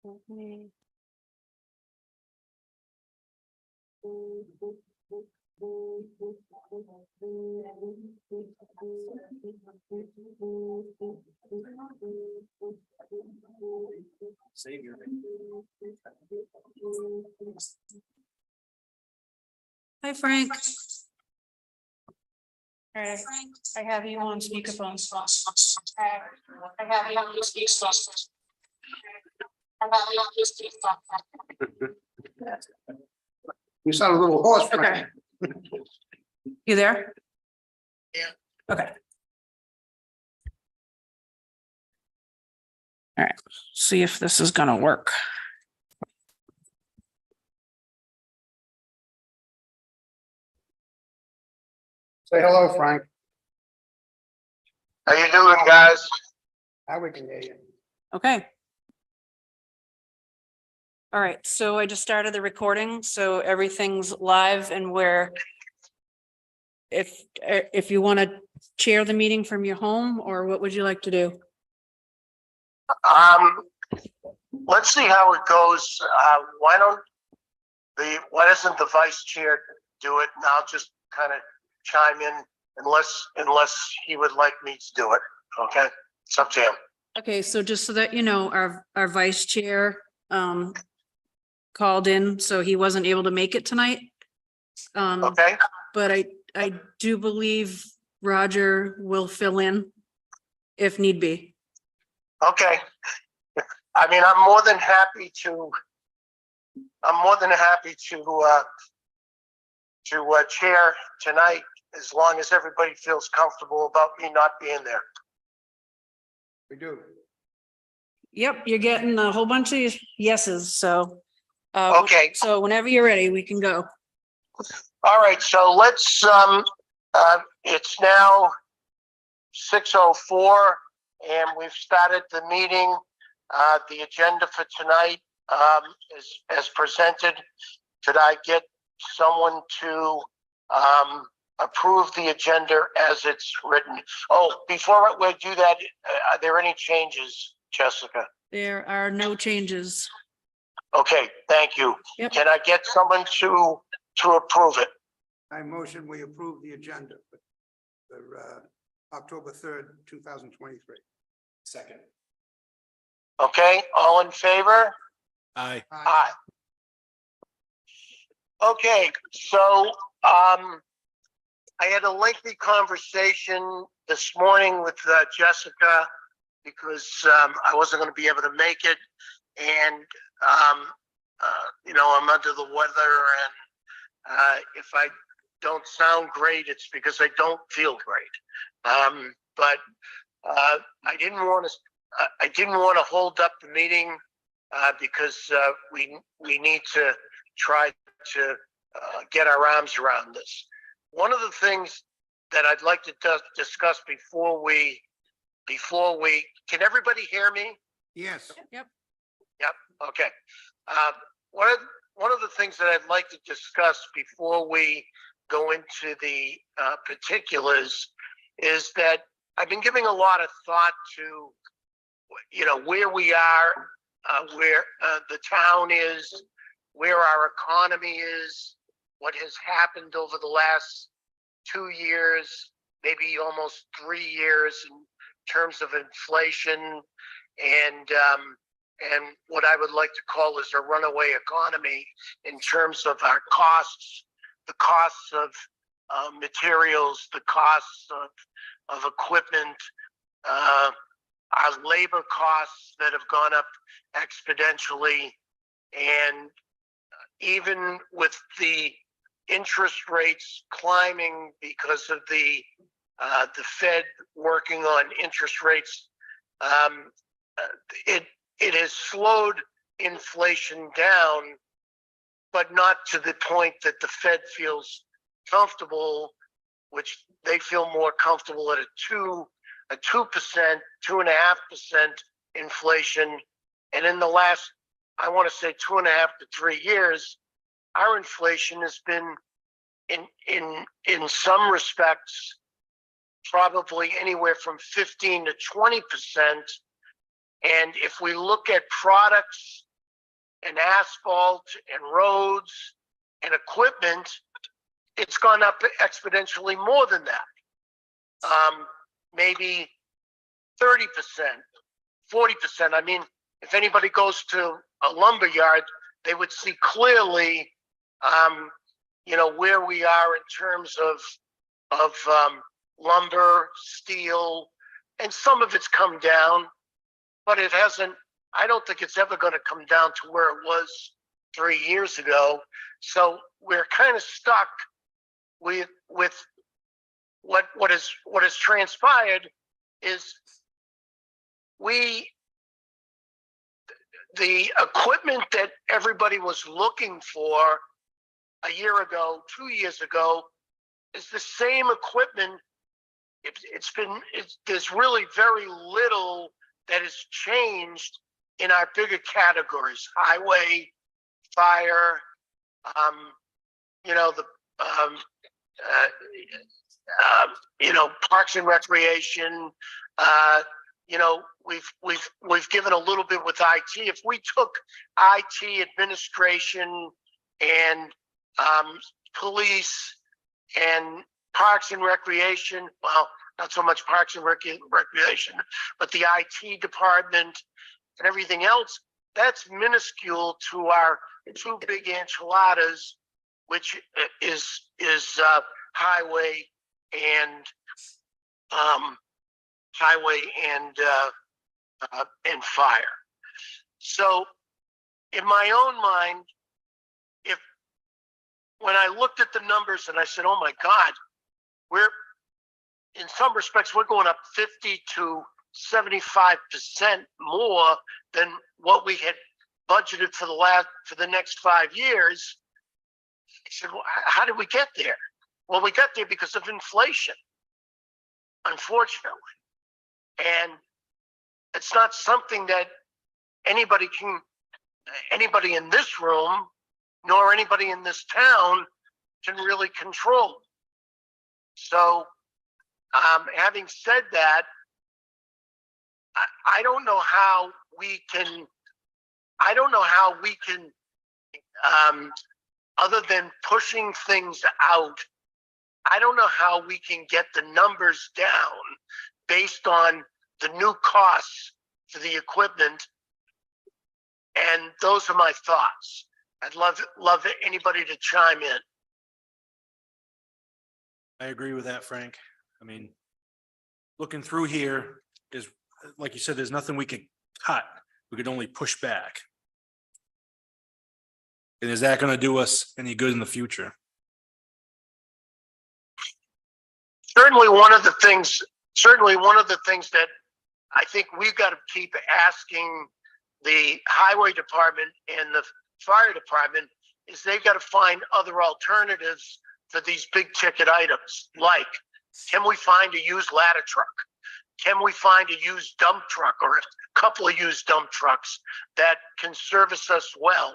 Okay. Savior. Hi, Frank. All right, I have you on speakerphone. I have you on speakerphone. You sound a little hoarse, Okay. Frank. You there? Yeah. Okay. All right, see if this is gonna work. Say hello, Frank. How you doing, guys? Now we can hear you. Okay. All right, so I just started the recording, so everything's live and if you want to chair the meeting from your home, or what would you like to do? Let's see how it goes. Why doesn't the vice chair do it? And I'll just kind of chime in unless he would like me to do it. Okay, it's up to him. Okay, so just so that you know, our vice chair called in, so he wasn't able to make it tonight. Okay, But I do believe Roger will fill in if need be. okay. I mean, I'm more than happy to chair tonight, as long as everybody feels comfortable about me not being there. We do. Yep, you're getting a whole bunch of yeses, so. Okay. So whenever you're ready, we can go. All right, so let's, it's now 6:04 and we've started the meeting. The agenda for tonight is as presented. Could I get someone to approve the agenda as it's written? Oh, before we do that, are there any changes, Jessica? There are no changes. Okay, thank you. Yep. Can I get someone to approve it? I motion we approve the agenda for October 3rd, 2023. Second. Okay, all in favor? Aye. Aye. Okay, so I had a lengthy conversation this morning with Jessica because I wasn't going to be able to make it, and I'm under the weather, and if I don't sound great, it's because I don't feel great. But I didn't want to hold up the meeting because we need to try to get our arms around this. One of the things that I'd like to discuss before we can everybody hear me? Yes. Yep. Yep. Okay. One of the things that I'd like to discuss before we go into the particulars is that I've been giving a lot of thought to, where we are, where the town is, where our economy is, what has happened over the last 2 years, maybe almost 3 years in terms of inflation, and what I would like to call is a runaway economy in terms of our costs, the costs of materials, the costs of equipment, our labor costs that have gone up exponentially, and even with the interest rates climbing because of the Fed working on interest rates, it has slowed inflation down, but not to the point that the Fed feels comfortable, which they feel more comfortable at a 2%, 2.5% inflation. And in the last, I want to say 2.5 to 3 years, our inflation has been in some respects probably anywhere from 15 to 20%. And if we look at products and asphalt and roads and equipment, it's gone up exponentially more than that. Maybe 30%, 40%. I mean, if anybody goes to a lumber yard, they would see clearly, where we are in terms of lumber, steel, and some of it's come down, but it hasn't. I don't think it's ever going to come down to where it was 3 years ago. So we're kind of stuck with what has transpired is the equipment that everybody was looking for a year ago, 2 years ago, is the same equipment. There's really very little that has changed in our bigger categories: highway, fire, parks and recreation. We've given a little bit with IT. If we took IT administration and police and parks and recreation, well, not so much parks and recreation, but the IT department and everything else, that's minuscule to our two big enchiladas, which is highway and fire. So in my own mind, when I looked at the numbers and I said, oh my God, in some respects, we're going up 50 to 75% more than what we had budgeted for the next 5 years. I said, well, how did we get there? Well, we got there because of inflation, unfortunately. And it's not something that anybody in this room, nor anybody in this town can really control. So, having said that, I don't know how we can, other than pushing things out, I don't know how we can get the numbers down based on the new costs for the equipment. And those are my thoughts. I'd love anybody to chime in. I agree with that, Frank. I mean, looking through here is, like you said, there's nothing we could cut. We could only push back. And is that going to do us any good in the future? Certainly one of the things that I think we've got to keep asking the highway department and the fire department is they've got to find other alternatives for these big ticket items. Like, can we find a used ladder truck? Can we find a used dump truck or a couple of used dump trucks that can service us well?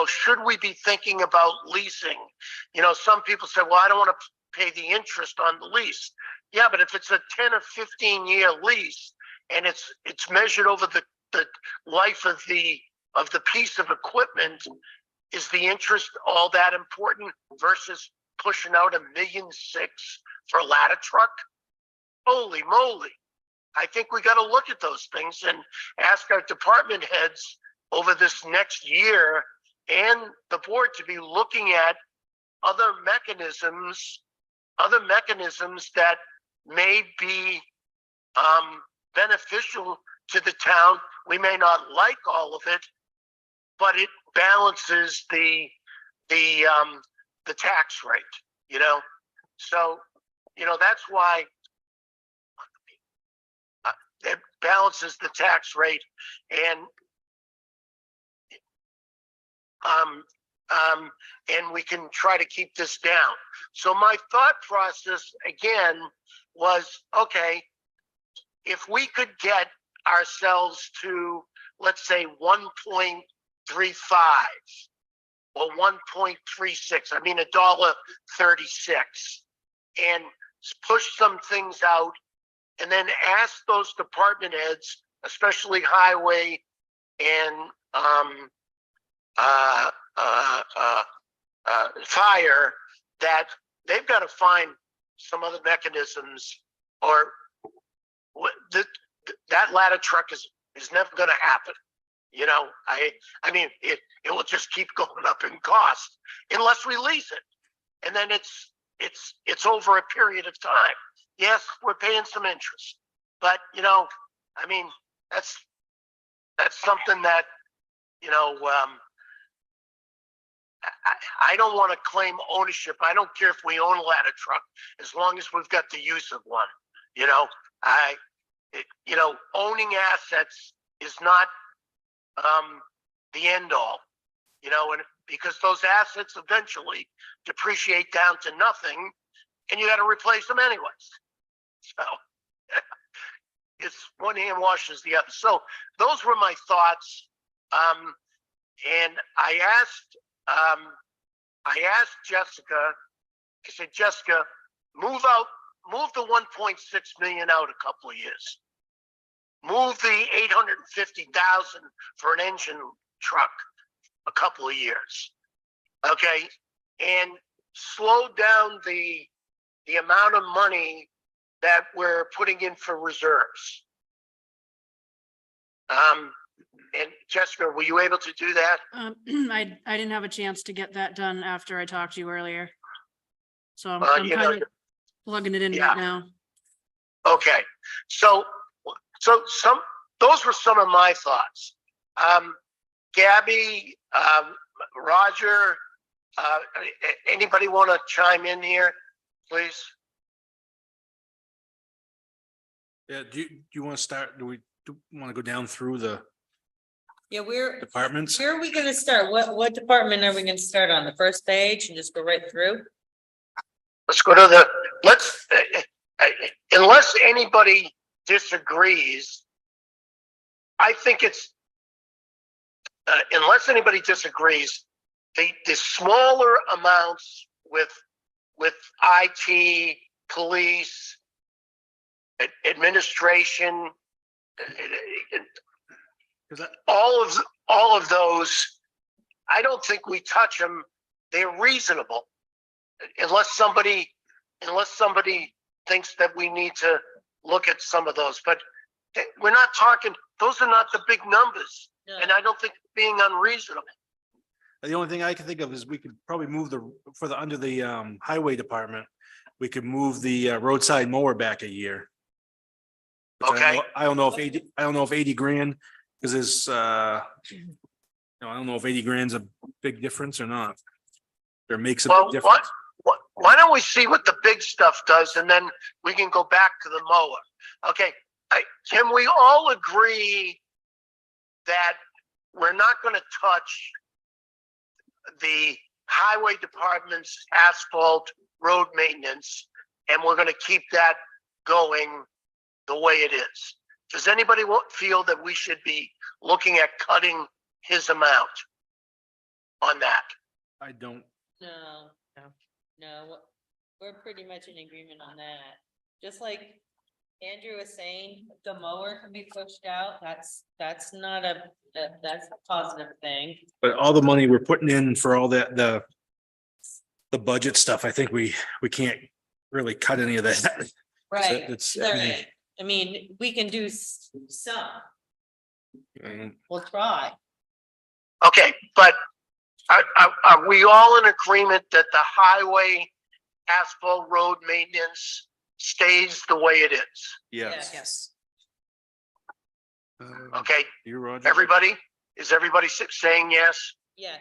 Should we be thinking about leasing? Some people say, well, I don't want to pay the interest on the lease. Yeah, but if it's a 10 or 15 year lease and it's measured over the life of the piece of equipment, is the interest all that important versus pushing out $1.6 million for a ladder truck? Holy moly. I think we got to look at those things and ask our department heads over this next year and the board to be looking at other mechanisms that may be beneficial to the town. We may not like all of it, but it balances the tax rate, So, that's why it balances the tax rate, and we can try to keep this down. So my thought process again was, okay, if we could get ourselves to, let's say, 1.35 or 1.36, I mean $1.36, and push some things out, and then ask those department heads, especially highway and fire, that they've got to find some other mechanisms, or that ladder truck is never going to happen. You know, I mean, it will just keep going up in cost unless we lease it, and then it's over a period of time. Yes, we're paying some interest, but you know, I mean, that's something that, you know, I don't want to claim ownership. I don't care if we own a ladder truck, as long as we've got the use of one. You know, you know, owning assets is not the end all. You know, and because those assets eventually depreciate down to nothing, and you got to replace them anyways. So it's one hand washes the other. So those were my thoughts. And I asked Jessica, I said, Jessica, move the 1.6 million out a couple of years. Move the 850,000 for an engine truck a couple of years. Okay. And slow down the amount of money that we're putting in for reserves. And Jessica, were you able to do that? I didn't have a chance to get that done after I talked to you earlier. So I'm You know, kind of plugging it in yeah. right now. Okay. So those were some of my thoughts. Gabby, Roger, anybody want to chime in here, please? Yeah, do you want to start, do we want to go down through the Yeah, where departments? are we gonna start? What department are we gonna start on? The first page and just go right through? Let's go to unless anybody disagrees, I think it's, unless anybody disagrees, the smaller amounts with IT, police, administration, all of those, I don't think we touch them. They're reasonable, unless somebody thinks that we need to look at some of those. But we're not talking; those are not the big numbers, No. and I don't think being unreasonable. The only thing I can think of is we could probably move under the highway department, we could move the roadside mower back a year. Which Okay. I don't know if 80 grand, because there's I don't know if 80 grand's a big difference or not. Or makes a Well, big difference. why don't we see what the big stuff does, and then we can go back to the mower. Okay, can we all agree that we're not going to touch the highway department's asphalt road maintenance, and we're going to keep that going the way it is? Does anybody feel that we should be looking at cutting his amount on that? I don't. No, we're pretty much in agreement on that. Just like Andrew was saying, the mower can be pushed out. That's not that's a positive thing. But all the money we're putting in for all that, the budget stuff, I think we can't really cut any of that. Right. It's, I mean, we can do some. um, We'll try. Okay, but are we all in agreement that the highway asphalt road maintenance stays the way it is? yes, Yes. Okay, you're Roger. everybody? Is everybody saying yes? Yes.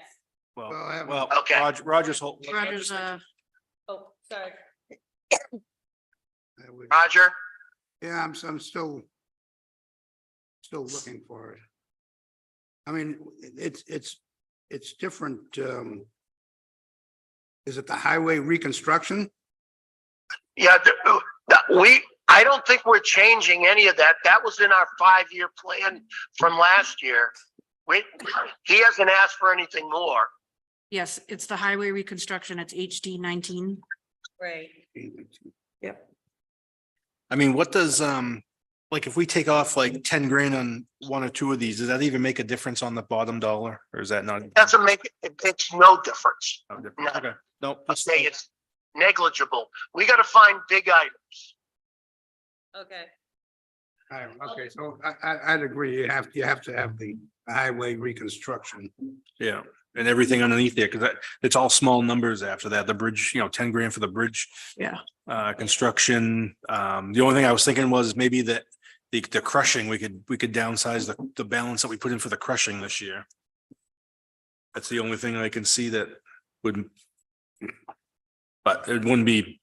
Well, Okay. Roger's whole. Roger's, Oh, sorry. Roger? Yeah, I'm still looking for it. I mean, it's different. Is it the highway reconstruction? Yeah, I don't think we're changing any of that. That was in our 5-year plan from last year. He hasn't asked for anything more. yes, it's the highway reconstruction. It's HD 19. Right. I mean, what does like if we take off like 10 grand on one or two of these, does that even make a difference on the bottom dollar? Or is that not? Doesn't make, it makes no difference. No difference? Okay, no, I'll say it's negligible. We gotta find big items. Okay, Okay, so I'd agree. You have to have the highway reconstruction. yeah, and everything underneath there, because it's all small numbers after that. The bridge, 10 grand for the bridge. Yeah. Construction. The only thing I was thinking was maybe that the crushing, we could downsize the balance that we put in for the crushing this year. That's the only thing I can see that would. But it wouldn't be,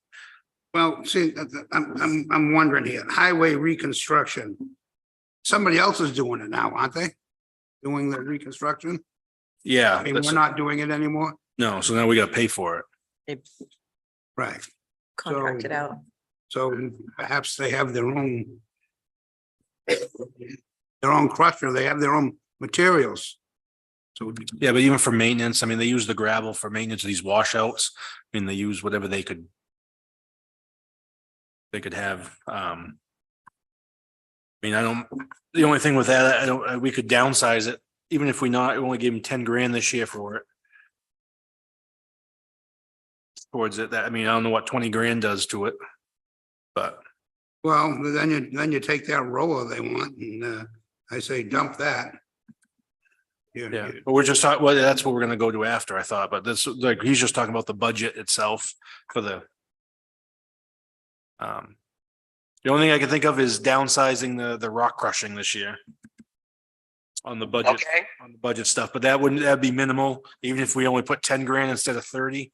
Well, see, I'm wondering here, highway reconstruction. Somebody else is doing it now, aren't they? Doing the reconstruction? yeah. I mean, we're that's- not doing it anymore? No, so now we gotta pay for it. they Right. contracted out. So perhaps they have their own crusher, they have their own materials. So Yeah, but even for maintenance, I mean, they use the gravel for maintenance of these washouts. I mean, they use whatever they could. They could have, I mean, the only thing with that, we could downsize it, even if we only gave them 10 grand this year for it. Towards it, I don't know what 20 grand does to it. But, well, then you take that roller they want and I say dump that. yeah, but we're just talking, well, that's what we're gonna go to after, I thought, but this, like, he's just talking about the budget itself for the. The only thing I can think of is downsizing the rock crushing this year. On the budget, Okay, on the budget stuff, but that'd be minimal, even if we only put 10 grand instead of 30.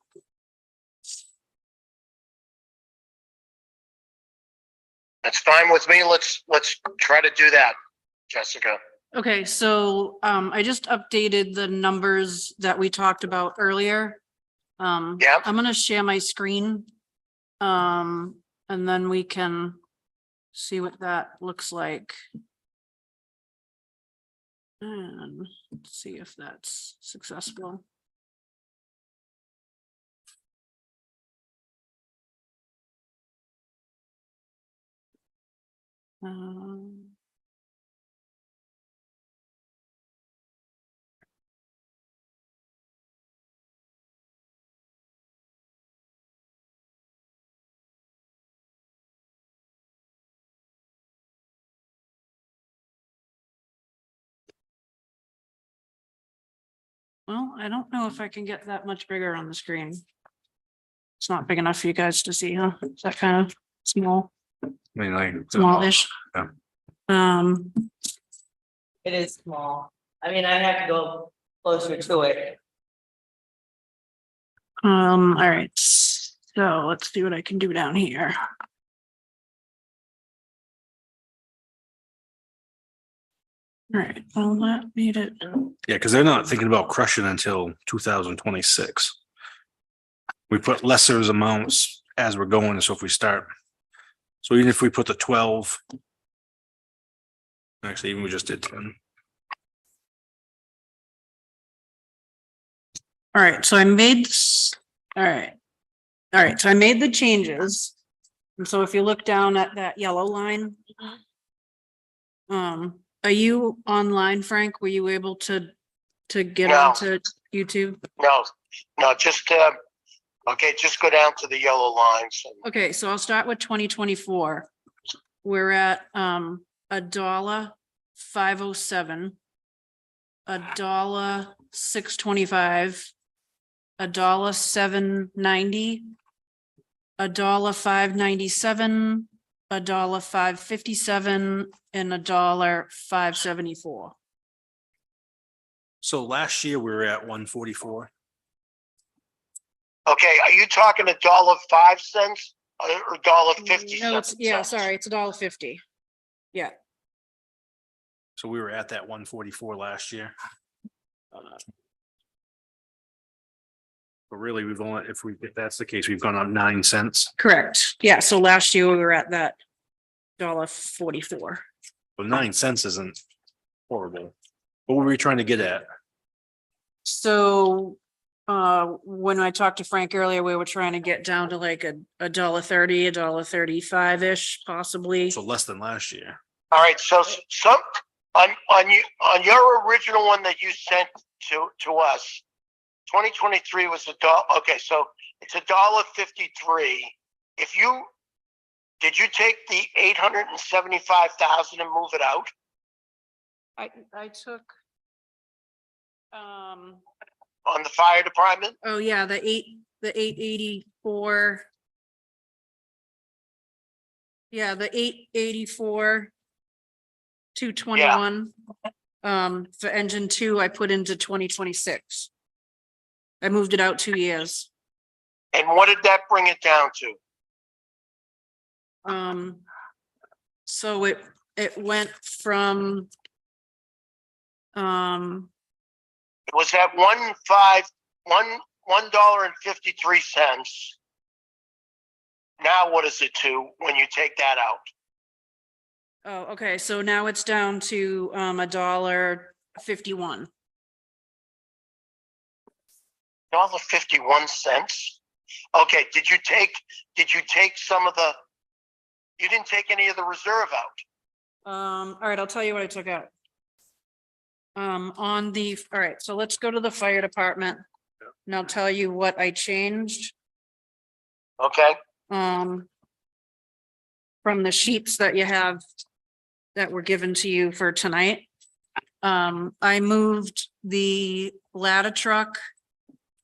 that's fine with me. Let's try to do that, Jessica. Okay, so I just updated the numbers that we talked about earlier. Yeah. I'm gonna share my screen. And then we can see what that looks like. And let's see if that's successful. Um, Well, I don't know if I can get that much bigger on the screen. It's not big enough for you guys to see, huh? Is that kind of small, I mean, like. smallish? Yeah. Um, It is small. I mean, I have to go closer to it. all right, so let's see what I can do down here. All right, well, that made it. Yeah, because they're not thinking about crushing until 2026. We put lesser amounts as we're going, so if we start. So even if we put the 12. Actually, even we just did 10. All right, so I made, all right. All right, so I made the changes. And so if you look down at that yellow line. Are you online, Frank? Were you able to get No. onto YouTube? No, just, okay, just go down to the yellow lines. Okay, so I'll start with 2024. We're at $1.507, $1.625, $1.790, $1.597, $1.557, and $1.574. So last year we were at 144. Okay, are you talking $1.05 or $1.50? No, it's, yeah, sorry, it's $1.50. Yeah, So we were at that 144 last year. But really, if that's the case, we've gone up 9 cents. correct. Yeah, so last year we were at that $1.44. But 9 cents isn't horrible. What were we trying to get at? So when I talked to Frank earlier, we were trying to get down to like $1.30, $1.35-ish possibly. So less than last year. All right, so some, on your original one that you sent to us, 2023 was okay, so it's $1.53. If you, did you take the 875,000 and move it out? I took. On the fire department? Oh yeah, the 884. Yeah, the 884. 221. For engine 2, I put into 2026. I moved it out 2 years. And what did that bring it down to? So it went from. It was at $1.53. Now what is it to when you take that out? Oh, okay, so now it's down to $1.51. $1.51. Okay, did you take some of the, you didn't take any of the reserve out? All right, I'll tell you what I took out. All right, so let's go to the fire department. And I'll tell you what I changed. Okay, From the sheets that you have that were given to you for tonight. I moved the ladder truck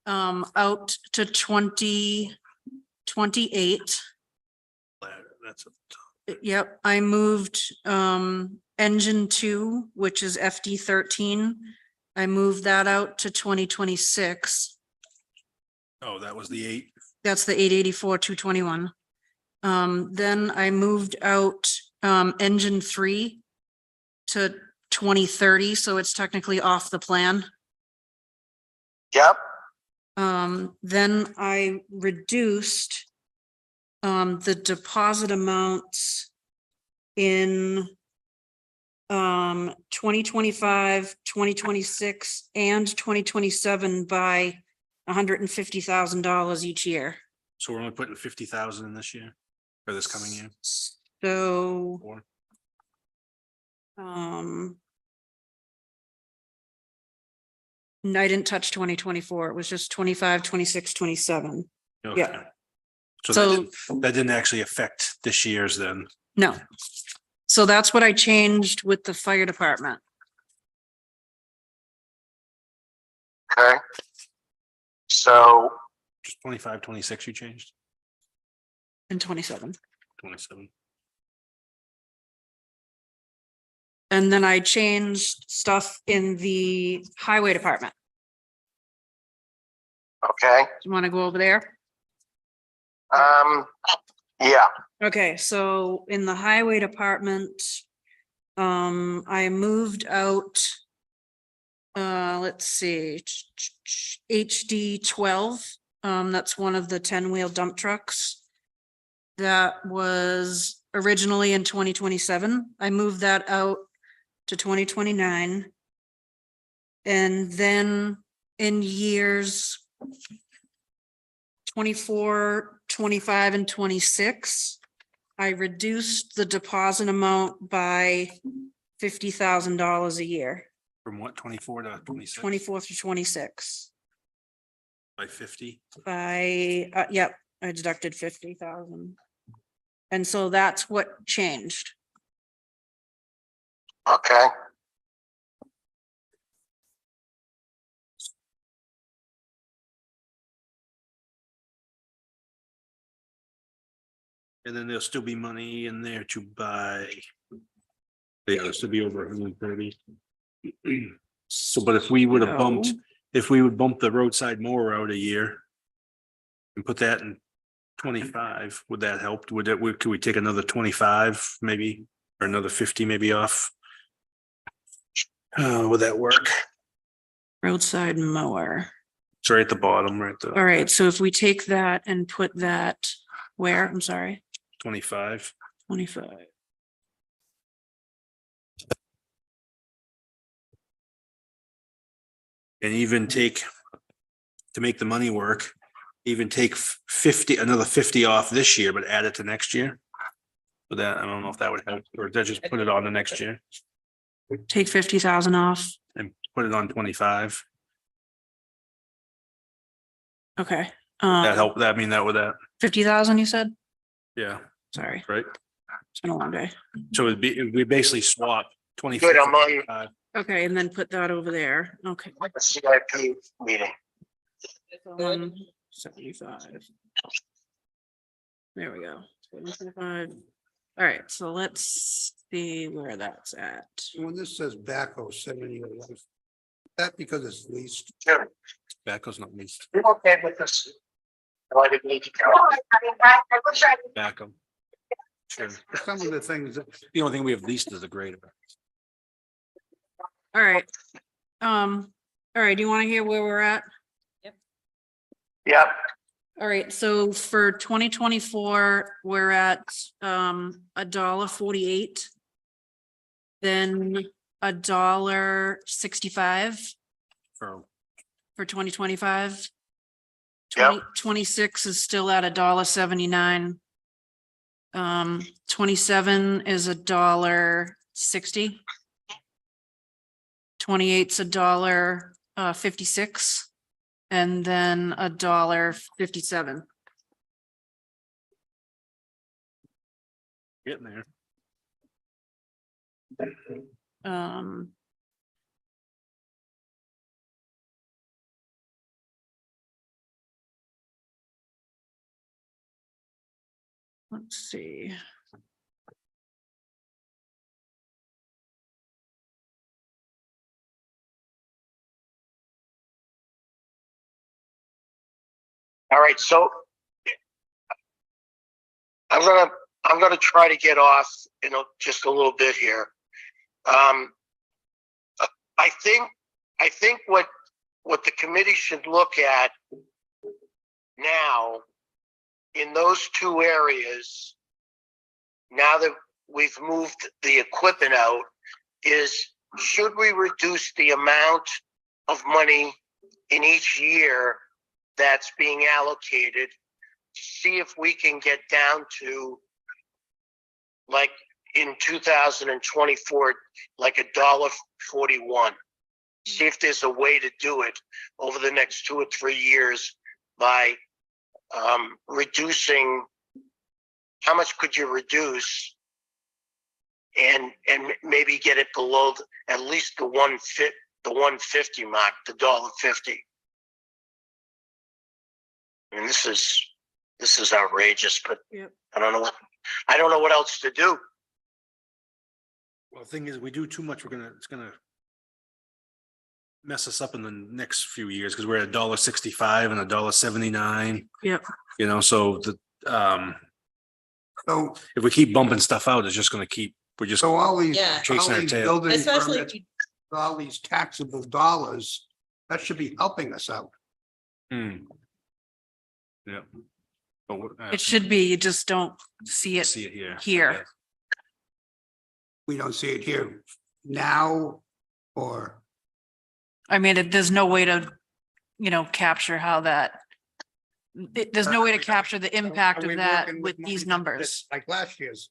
out to 2028. That's Yep, I moved engine 2, which is FD 13. I moved that out to 2026. oh, that was the 8. That's the 884 221. Then I moved out engine 3 to 2030, so it's technically off the plan. yep, Then I reduced the deposit amounts in 2025, 2026, and 2027 by $150,000 each year. So we're only putting 50,000 in this year or this coming year. So, Or no, I didn't touch 2024. It was just 25, 26, 27. okay. Yeah. So So, that didn't actually affect this year's then. no. So that's what I changed with the fire department. okay. So, Just 25, 26 you changed? In 27. 27. And then I changed stuff in the highway department. okay, You want to go over there? yeah, Okay, so in the highway department, I moved out, let's see, HD 12. That's one of the 10-wheel dump trucks. That was originally in 2027. I moved that out to 2029. And then in years 24, 25, and 26, I reduced the deposit amount by $50,000 a year, From what, 24 to 26? 24 through 26. By 50? Yep, I deducted 50,000. And so that's what changed. okay, And then there'll still be money in there to buy. Yeah, there'll still be over 130. So, but if we would have bumped, No. if we would bump the roadside mower out a year. And put that in 25, would that help? Could we take another 25 maybe, or another 50 maybe off? Would that work? Roadside mower. It's right at the bottom, right All there, right, so if we take that and put that where, I'm sorry, 25. 25. And even take, to make the money work, even take 50, another 50 off this year, but add it to next year. But that, I don't know if that would help, or they just put it on the next year Take 50,000 off. and put it on 25. Okay. That help, that mean that with that, 50,000, you said? yeah, Sorry, right? it's been a long day. So we basically swap 20. Good, I'm on. Okay, and then put that over there. Okay. The CIP meeting. 75. There we go. 75. All right, so let's see where that's at. When this says backhoe 7-year life, that because it's leased. Sure. Tobacco's not leased, You okay with this? Why did we need to go? tobacco. Sure. Some of the things that The only thing we have leased is the grader. All right. All right, do you want to hear where we're at? Yep, All right, so for 2024, we're at $1.48. Then $1.65 For for 2025. Yep. 26 is still at $1.79. 27 is $1.60. 28's $1.56. And then $1.57. getting there. Um. Let's see. all right, so. I'm gonna try to get off in just a little bit here. I think what the committee should look at now in those two areas, now that we've moved the equipment out, is should we reduce the amount of money in each year that's being allocated, see if we can get down to, like in 2024, like $1.41. See if there's a way to do it over the next 2 or 3 years by reducing. How much could you reduce, and maybe get it below at least the 150 mark, the $1.50. And this is outrageous, but Yep. I don't know what else to do. Well, the thing is, we do too much, it's gonna mess us up in the next few years, because we're at $1.65 and $1.79. Yep. You know, so so if we keep bumping stuff out, it's just gonna keep, we're just all these, Yeah. all chasing our these tail. building Especially if permits, you, all these taxable dollars, that should be helping us out. Hmm. Yeah. But It should be, you just don't see it. see it here. here. We don't see it here now, or I mean, there's no way to, capture how that. There's no way to capture the impact Are we of that working with money these that- numbers. like last year's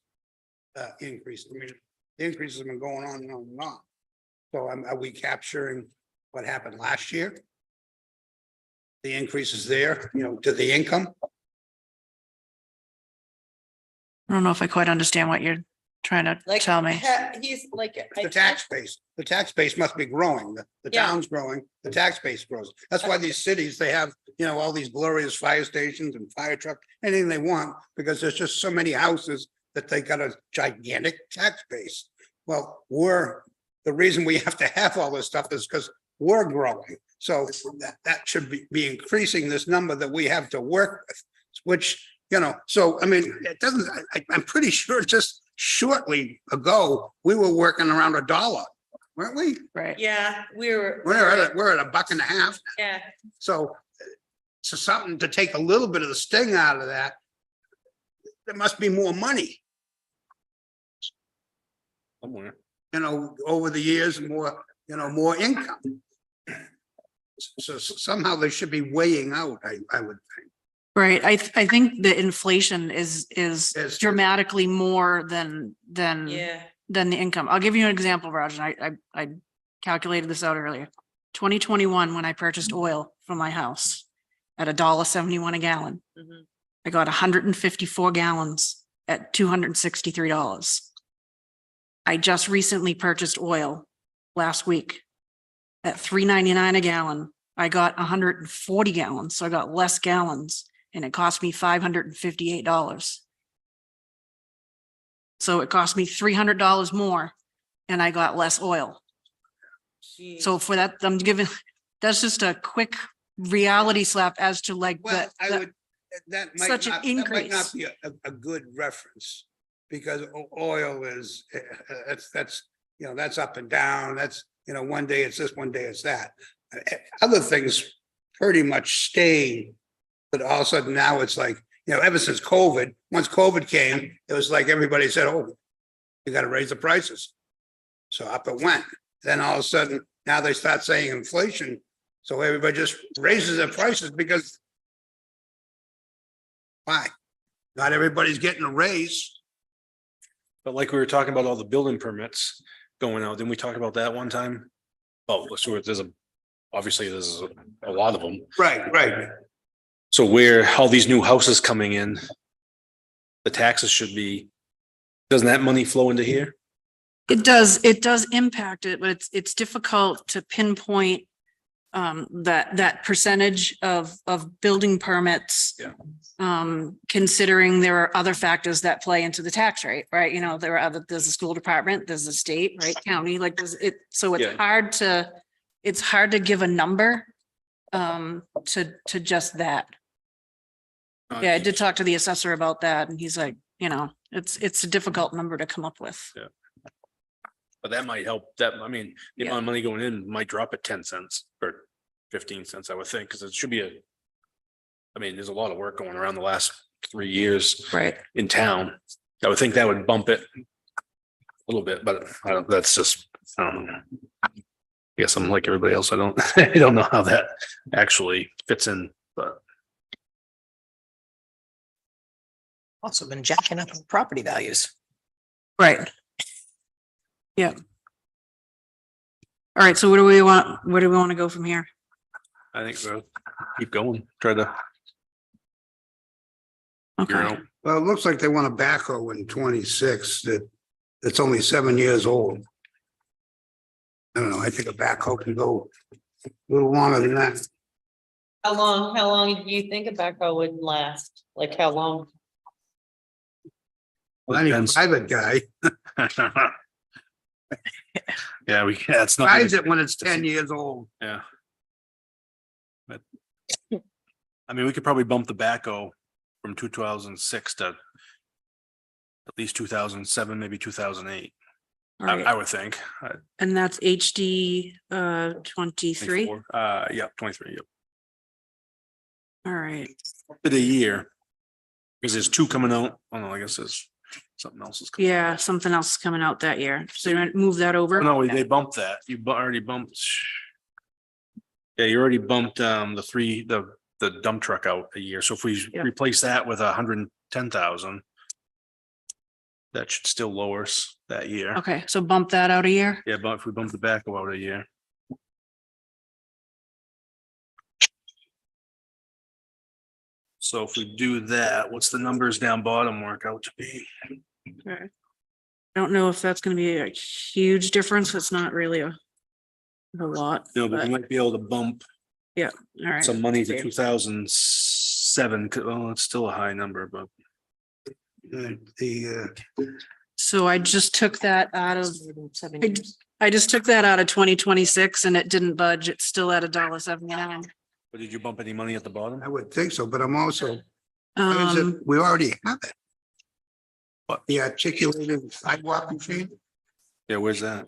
increase. I mean, the increases have been going on and on and on. So are we capturing what happened last year? The increases there, to the income? I don't know if I quite understand what you're trying to like, tell me. he's like. The tax base must be growing. The Yeah. town's growing, the tax base grows. That's why these cities, they have, all these glorious fire stations and fire truck, anything they want, because there's just so many houses that they got a gigantic tax base. Well, the reason we have to have all this stuff is because we're growing. So that should be increasing this number that we have to work with, which, so, I mean, it doesn't, I'm pretty sure just shortly ago, we were working around $1, weren't we? Right. Yeah, we're We're at $1.50. yeah, So something to take a little bit of the sting out of that. There must be more money, Somewhere. over the years, more income. So somehow they should be weighing out, I would think. Right. I think the inflation is Yes. dramatically more than Yeah, the income. I'll give you an example, Roger. I calculated this out earlier. 2021, when I purchased oil for my house at $1.71 a gallon, mhm. I got 154 gallons at $263. I just recently purchased oil last week at $3.99 a gallon. I got 140 gallons, so I got less gallons, and it cost me $558. So it cost me $300 more, and I got less oil. So Jeez. for that, I'm giving, that's just a quick reality slap as to like Well, I the, would, that might such an not, that might increase. not be a good reference. Because oil is, that's, you know, that's up and down, that's, you know, one day it's this, one day it's that. Other things pretty much stay, but all of a sudden now it's like, you know, ever since COVID, once COVID came, it was like everybody said, oh, you gotta raise the prices. So up it went. Then all of a sudden, now they start saying inflation, so everybody just raises their prices because why? Not everybody's getting a raise. But like we were talking about all the building permits going out, didn't we talk about that one time? Oh, so obviously there's a lot of them. Right. So where all these new houses coming in, the taxes should be, doesn't that money flow into here? It does impact it, but it's difficult to pinpoint that percentage of building permits. Yeah. Considering there are other factors that play into the tax rate, right? You know, there's a school department, there's a state, right, county, like so Yeah. it's hard to give a number to just that. Yeah, I did talk to the assessor about that, and he's like, you know, it's a difficult number to come up with. Yeah. But that might help, the amount of money going in might drop at 10 cents or 15 cents, I would think, because it should be there's a lot of work going around the last 3 years Right. in town. I would think that would bump it a little bit, but that's just, I don't know. I guess I'm like everybody else. I don't, I don't know how that actually fits in, but Also been jacking up property values. Right. Yeah. All right, so where do we want to go from here? I think so. Keep going, try to figure Okay, out. Well, it looks like they want a backhoe in 26 that's only 7 years old. I don't know, I think a backhoe can go a little longer than that. How long do you think a backhoe would last? Like how long? Well, any Depends. private guy Yeah, it's not. buys it when it's 10 years old. Yeah. But we could probably bump the backhoe from 2006 to at least 2007, maybe 2008. all right, I would think. and that's HD 23. 24. Yeah, 23. Yep. All right, Bit a year. Because there's 2 coming out. Oh no, I guess there's something else is coming. yeah, something else is coming out that year, so you're gonna move that Oh, over. no, they bumped that. You already bumped. Yeah, you already bumped the dump truck out a year. So if we Yeah. replace that with 110,000. That should still lower us that year. Okay, so bump that out a year. Yeah, but if we bump the backhoe out a year. So if we do that, what's the numbers down bottom work out to be? Okay. I don't know if that's gonna be a huge difference. It's not really a lot. No, but we might be able to bump All right. some money to Okay. 2007. Well, it's still a high number, but So I just took that out of, I just took that out of 2026 and it didn't budge. It's still at $1.79. but did you bump any money at the bottom? I would think so, but I'm also, Um, we already have it. What, the articulated sidewalk machine? Yeah, where's that?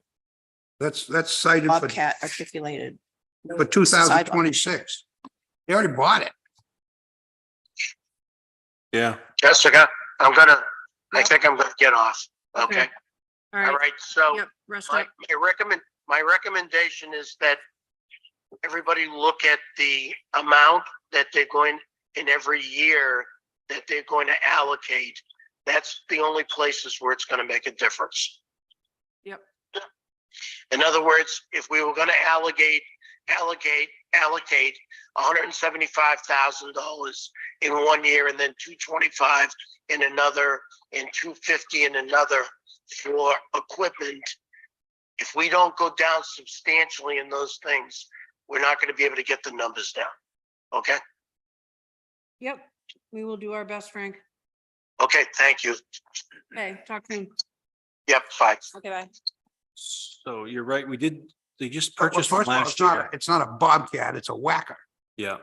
That's cited for Bobcat articulated. 2026. They already bought it. Yeah, Jessica, I think I'm gonna get off. Okay, all all right. right, so Yep, rest my, up. my recommendation is that everybody look at the amount that they're going, in every year that they're going to allocate, that's the only places where it's going to make a difference. Yep. In other words, if we were going to allocate $175,000 in 1 year and then 225 in another and 250 in another for equipment, if we don't go down substantially in those things, we're not going to be able to get the numbers down. Okay. Yep, we will do our best, Frank. Okay. Thank you. Okay, talk soon. Yep. Bye. Okay, bye. So you're right, they just Well, purchased first them of all, last year. it's not a Bobcat, it's a whacker. Yeah.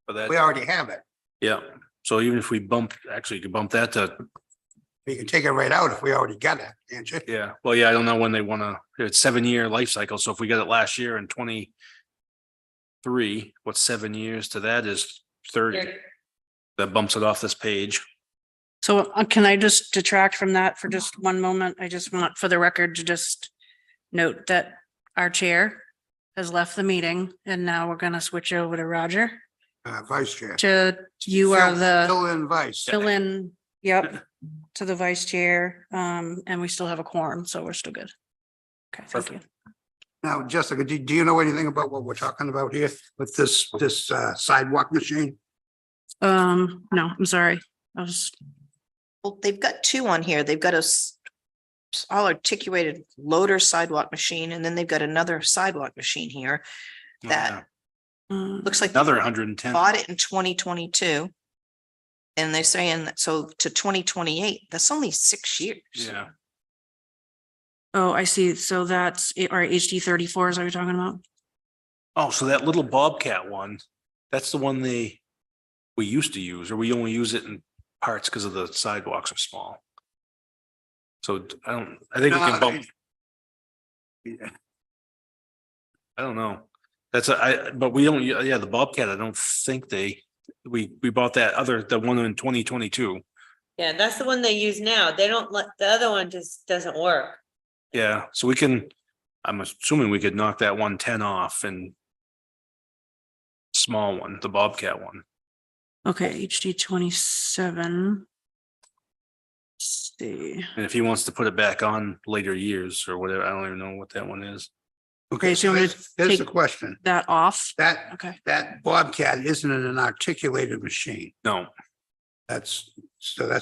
But We that, already have it. yeah, so even if we actually you could bump that to, You can take it right out if we already got it, can't you? yeah, well, yeah, I don't know when they wanna, it's 7-year life cycle, so if we got it last year in 23, what's 7 years to that is 30. That bumps it off this page. So can I just detract from that for just one moment? I just want for the record to just note that our chair has left the meeting and now we're gonna switch over to Roger. Vice Chair. You are the Fill in vice. fill in, yep, to the vice chair. And we still have a quorum, so we're still good. Okay, thank you. Now, Jessica, do you know anything about what we're talking about here with this sidewalk machine? No, I'm sorry. I was, Well, they've got two on here. They've got all articulated loader sidewalk machine, and then they've got another sidewalk machine here Oh, that looks like they Another 110. bought it in 2022. And they're saying that, so to 2028, that's only 6 years. Yeah, oh, I see. So that's our HD 34s. Are you talking about? oh, so that little Bobcat one, that's the one we used to use, or we only use it in parts because of the sidewalks are small. So I think we can bump, Yeah. I don't know. But we don't, yeah, the Bobcat, I don't think we bought the one in 2022. Yeah, that's the one they use now. They don't let, the other one just doesn't work. Yeah, so I'm assuming we could knock that 110 off and small one, the Bobcat one. Okay, HD 27. Let's see. And if he wants to put it back on later years or whatever, I don't even know what that one is. Okay, so you want me to here's the take- question. That off. That Okay. Bobcat isn't an articulated machine. No, That's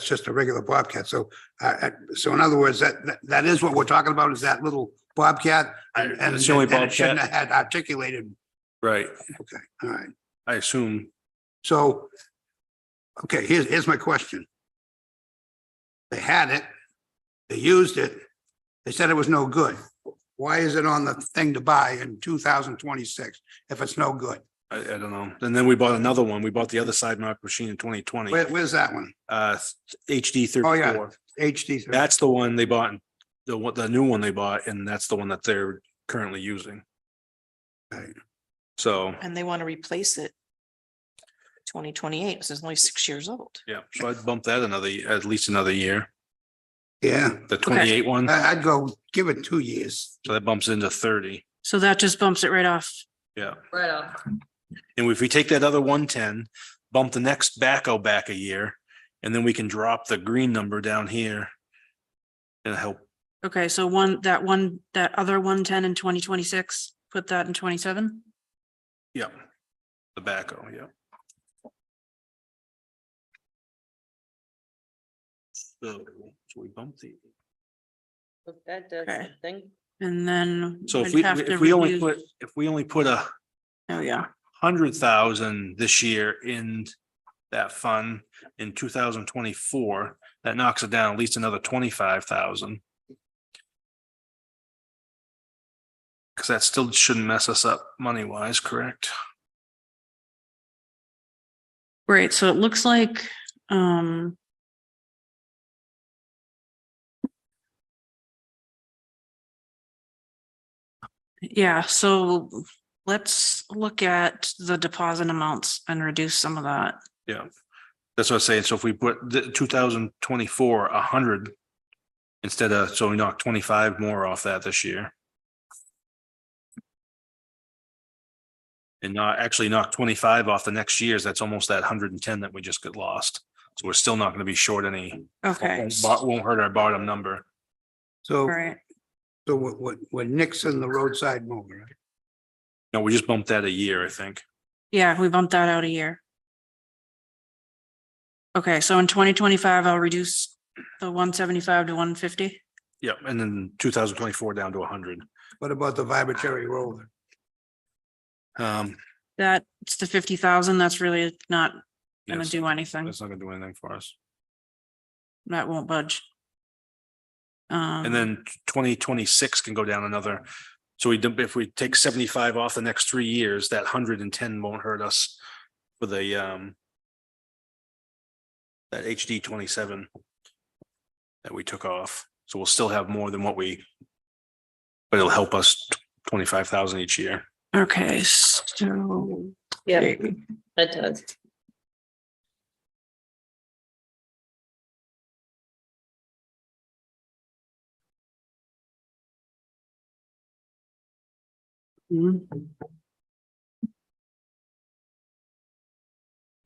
just a regular Bobcat. So in other words, that is what we're talking about, is that little Bobcat. And It's the only and it shouldn't Bobcat. have had articulated. right, Okay, all right. I assume. So, okay, here's my question. They had it, they used it, they said it was no good. Why is it on the thing to buy in 2026 if it's no good? I don't know. And then we bought another one. We bought the other side mark machine in 2020. Where's that one? HD Oh, yeah. 34. HD. That's the one they bought, the new one they bought, and that's the one that they're currently using. Right. So, And they want to replace it 2028, so it's only 6 years old. yeah, so I'd bump that at least another year. Yeah, The 28 one, I'd go give it 2 years. so that bumps into 30. So that just bumps it right off. Yeah. Right off. And if we take that other 110, bump the next backhoe back a year, and then we can drop the green number down here. And help. Okay, so that other 110 in 2026, put that in 27. Yeah. The backhoe, yeah. So we bumped the. If that does Okay. something. And then. So if I'd we, have to if we only reduce- put a Oh, yeah. 100,000 this year in that fund in 2024, that knocks it down at least another 25,000. Cause that still shouldn't mess us up money wise, correct? Great, so it looks like, yeah, so let's look at the deposit amounts and reduce some of that. Yeah. That's what I'm saying. So if we put the 2024, 100 instead of, so we knock 25 more off that this year. and not actually knock 25 off the next year's, that's almost that 110 that we just got lost. So we're still not gonna be short any, Okay, won't hurt our bottom number. all So, right. so what nixing the roadside mower, right? No, we just bumped that a year, I think. Yeah, we bumped that out a year. Okay, so in 2025, I'll reduce the 175 to 150. Yep, and then 2024 down to 100. What about the vibratory roller? That's the 50,000. That's really not gonna Yes, do anything. that's not gonna do anything for us. That won't budge. And then 2026 can go down another. So if we take 75 off the next 3 years, that 110 won't hurt us for the that HD 27 that we took off. So we'll still have more than what but it'll help us 25,000 each year. Okay, so. Yeah, it does.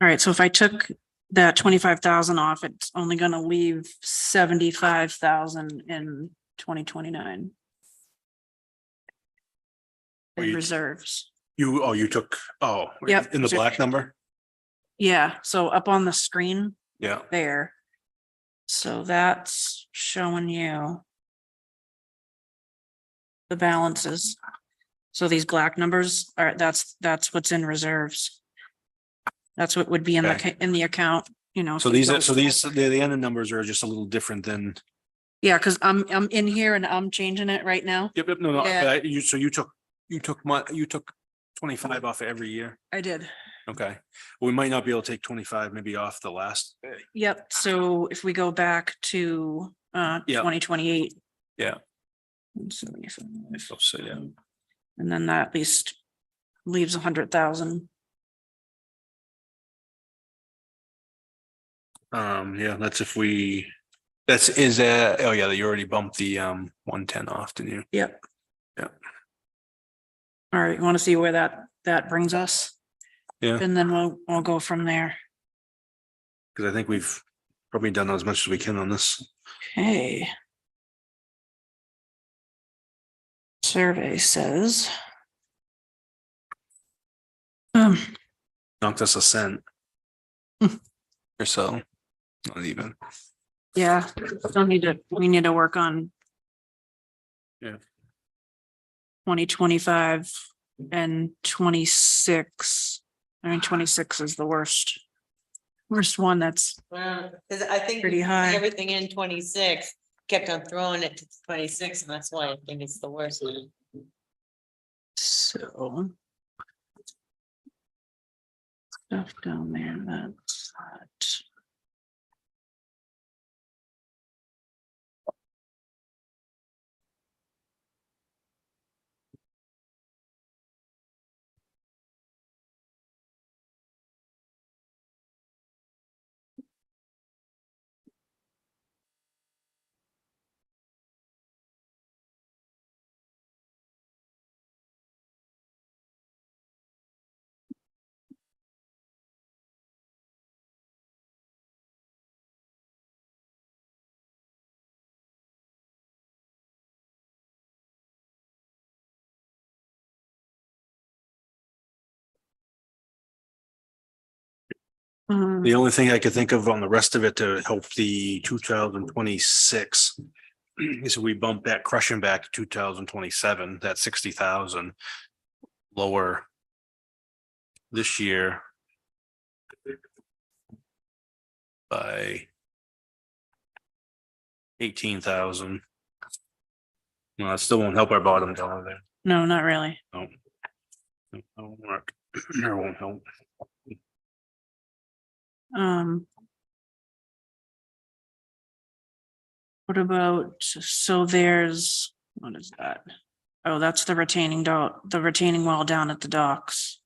All right, so if I took that 25,000 off, it's only gonna leave 75,000 in 2029. Well, In you- reserves. You took, Yep. in the black number? Yeah, so up on the screen Yeah, there. So that's showing you the balances. So these black numbers are, that's what's in reserves. That's what would be in Okay. in the account, you know. so if you these, go- the end numbers are just a little different than, Yeah, because I'm in here and I'm changing it right now. yep, no, Yeah. but you took 25 off every year. I did. Okay, we might not be able to take 25 maybe off the last. Yep, so if we go back to Yeah. 2028. Yeah. 175, So, yeah. and then that at least leaves 100,000. Yeah, that's if we, oh yeah, you already bumped the 110 off, didn't you? Yep. Yeah. All right, you want to see where that brings us? Yeah. And then we'll go from there. Because I think we've probably done as much as we can on this. Okay. Survey says. Knocked us a cent. Hmm. Or so, not even. Yeah, we need to work on. Yeah. 2025 and 26. I mean, 26 is the worst. Worst one that's, Well, cause I think. Pretty we put high. Everything in 26, kept on throwing it to 26, and that's why I think it's the worst. so. Stuff down there, that's that. The only thing I could think of on the rest of it to help the 2026 is we bump that crushing back to 2027, that 60,000 lower this year by 18,000. No, it still won't help our bottom dollar there. No, not really. No. That won't work. That won't help. What about, so there's, what is that? Oh, that's the retaining wall down at the docks.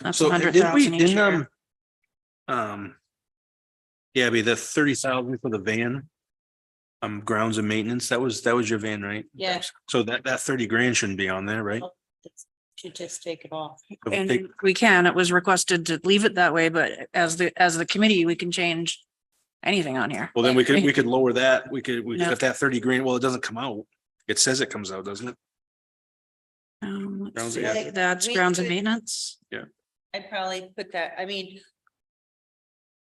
That's So did we, 100,000 each didn't, year. yeah, be the 30,000 for the van. Grounds and maintenance, that was your van, right? Yeah. So that 30 grand shouldn't be on there, right? It's To just take it off. And we can, it was requested to leave it that way, but as the committee, we can change anything on here. Well, then we could lower that. We could Yeah. cut that 30 grand. Well, it doesn't come out. It says it comes out, doesn't it? Let's Grounds- see, yeah. that's We grounds and could- maintenance. I'd probably put that, I mean.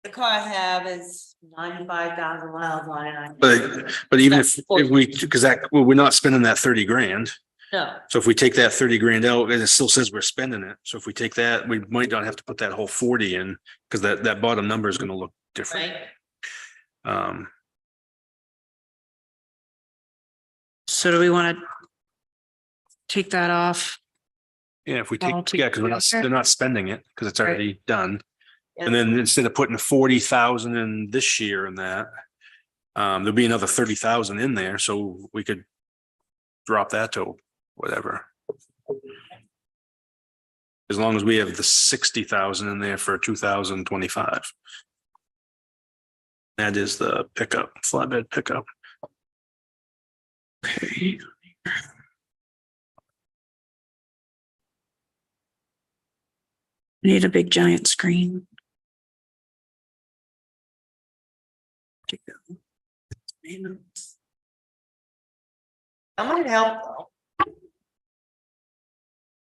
The car I have is 95,000 miles on it. But even if we, because we're not spending that 30 grand. No, So if we take that 30 grand out and it still says we're spending it. So if we take that, we might not have to put that whole 40 in because that bottom number is going to look different. right? So do we want to take that off? Yeah, if we take, All yeah, because together. they're not spending it because it's Right. already done. Yeah. And then instead of putting 40,000 in this year and that, there'll be another 30,000 in there, so we could drop that to whatever. As long as we have the 60,000 in there for 2025. That is the pickup, flatbed pickup. Okay. Need a big giant screen. Maintenance. That might help though.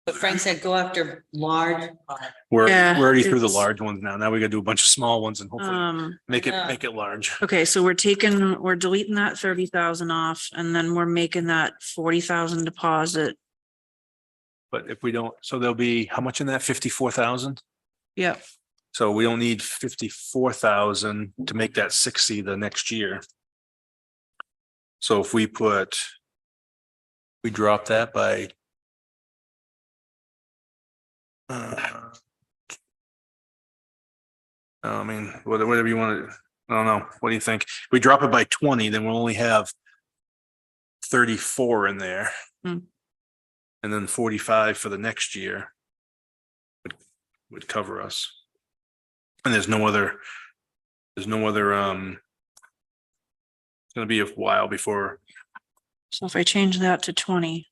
But Frank said go after large. We're Yeah, already through the it's- large ones now. Now we gotta do a bunch of small ones and hopefully make Yeah. it large. Okay, so we're deleting that 30,000 off and then we're making that 40,000 deposit. But if we don't, so there'll be, how much in that? 54,000? Yep. So we don't need 54,000 to make that 60 the next year. So if we drop that by. I mean, whatever you want to, I don't know. What do you think? If we drop it by 20, then we'll only have 34 in there. Hmm. And then 45 for the next year. Would cover us. And there's no other. It's gonna be a while before, So if I change that to 20,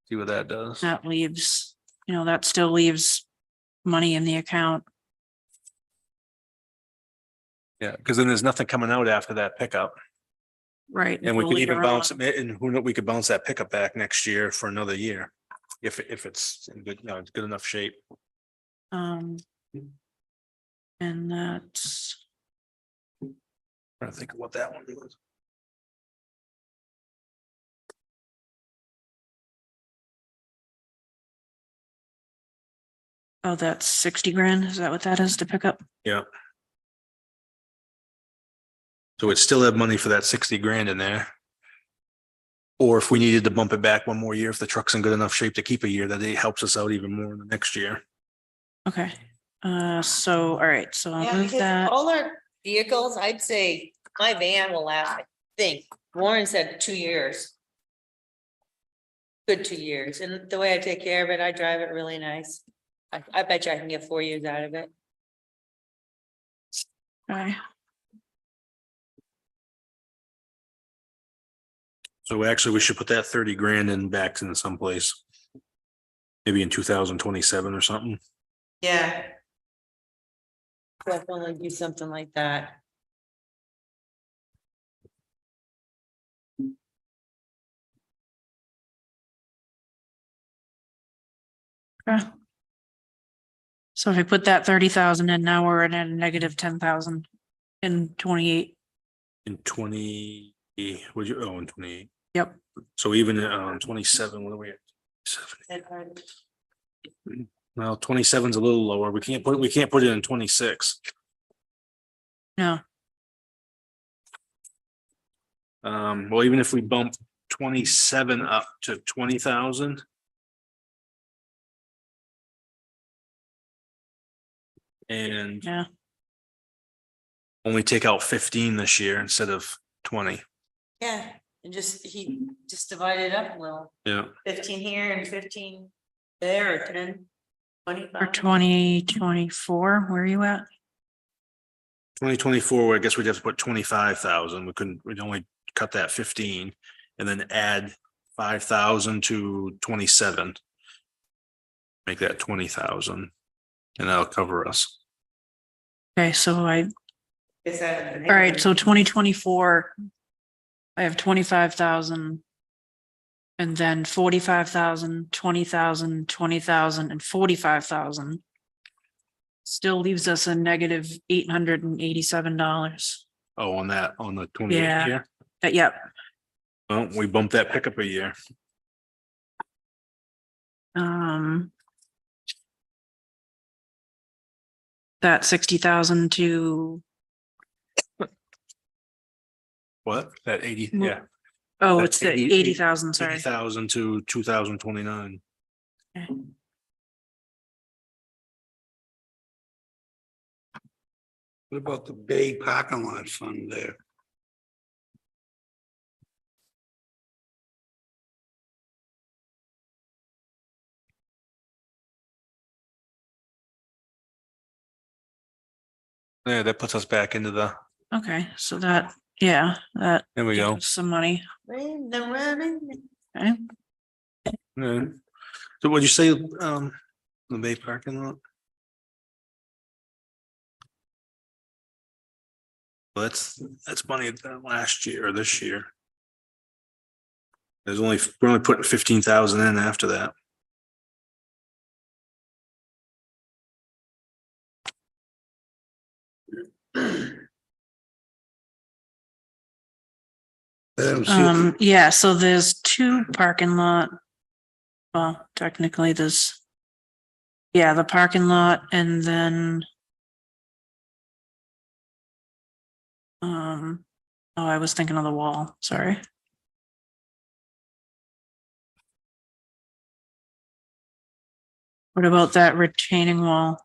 see what that does. that leaves, that still leaves money in the account. Yeah, because then there's nothing coming out after that pickup. Right. And we we'll could leave even it bounce on. it, and who knows, we could bounce that pickup back next year for another year. If it's in good, it's good enough shape. And that's, Trying to think of what that one was. oh, that's 60 grand. Is that what that is to pick up? Yeah. So we'd still have money for that 60 grand in there. Or if we needed to bump it back one more year, if the truck's in good enough shape to keep a year, that it helps us out even more in the next year. Okay. So, all right, so I'll Yeah, move because that. all our vehicles, I'd say my van will last, I think, Warren said 2 years. Good 2 years, and the way I take care of it, I drive it really nice. I bet you I can get 4 years out of it. Okay. So actually, we should put that 30 grand in back in someplace. Maybe in 2027 or something. Yeah. Definitely do something like that. Okay. So if I put that 30,000 in, now we're at a negative 10,000 in 28. In 20, would you, in 28. Yep. So even 27, what are we at? 7. Well, 27 is a little lower. We can't put it in 26. No, Well, even if we bump 27 up to 20,000. And yeah, only take out 15 this year instead of 20. Yeah, and he just divided up a little, Yeah. 15 here and 15 there, or 10, for 25. 2024, where are you at? 2024, I guess we'd have to put 25,000. We'd only cut that 15 and then add 5,000 to 27. Make that 20,000. And that'll cover us. Okay, so I, Is that? all right, so 2024. I have 25,000. And then 45,000, 20,000, 20,000, and 45,000. Still leaves us a negative $887. Oh, on the 28th Yeah. year. Yep. Well, we bumped that pickup a year. That 60,000 to, What? That 80, Mm. yeah. oh, That's it's the 80,000, sorry. 80,000 to 2029. Okay. What about the Bay parking lot fund there? Yeah, that puts us back into the, Okay, so that, yeah, that there we gives go. us some money. The Okay. Yeah. So what'd you say, the Bay parking lot? Well, that's money last year or this year. We're only putting 15,000 in after that. Yeah, so there's two parking lot. Well, technically there's. Yeah, the parking lot and then. Oh, I was thinking of the wall, sorry. What about that retaining wall?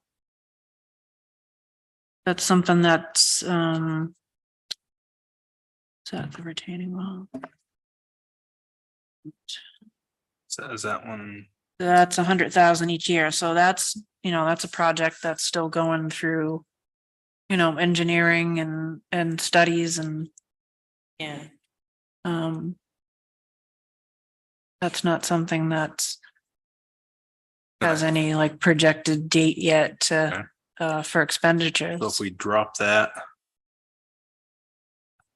That's something that's, is that the retaining wall? So is that one? That's 100,000 each year, so that's, that's a project that's still going through. Engineering and studies and, Yeah, um. That's not something that's. Has any like projected date yet to, for expenditures. So if we drop that.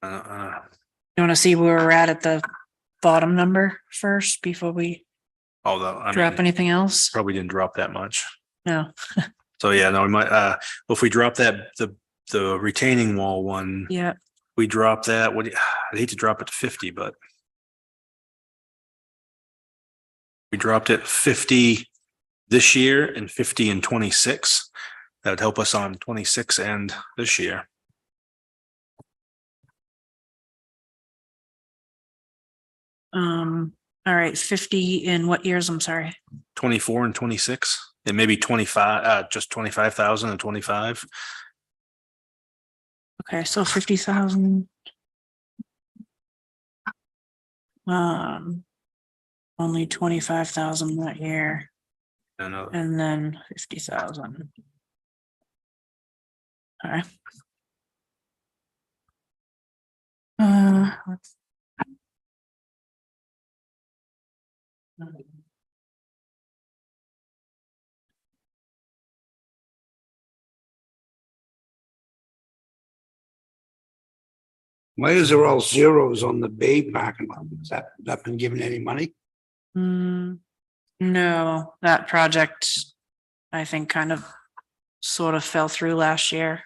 You wanna see where we're at the bottom number first before we Although I drop mean, anything else? probably didn't drop that much. No, So yeah, no, we might, if we drop that, the retaining wall one, yeah, we drop that, I'd hate to drop it to 50, but. We dropped it 50 this year and 50 in 26. That would help us on 26 and this year. all right, 50 in what years? I'm sorry. 24 and 26, and maybe 25, just 25,000 and 25. Okay, so 50,000. Only 25,000 that year and then 50,000. All right. Why is there all zeros on the Bay parking lot? Has that not been given any money? No, that project, I think kind of sort of fell through last year.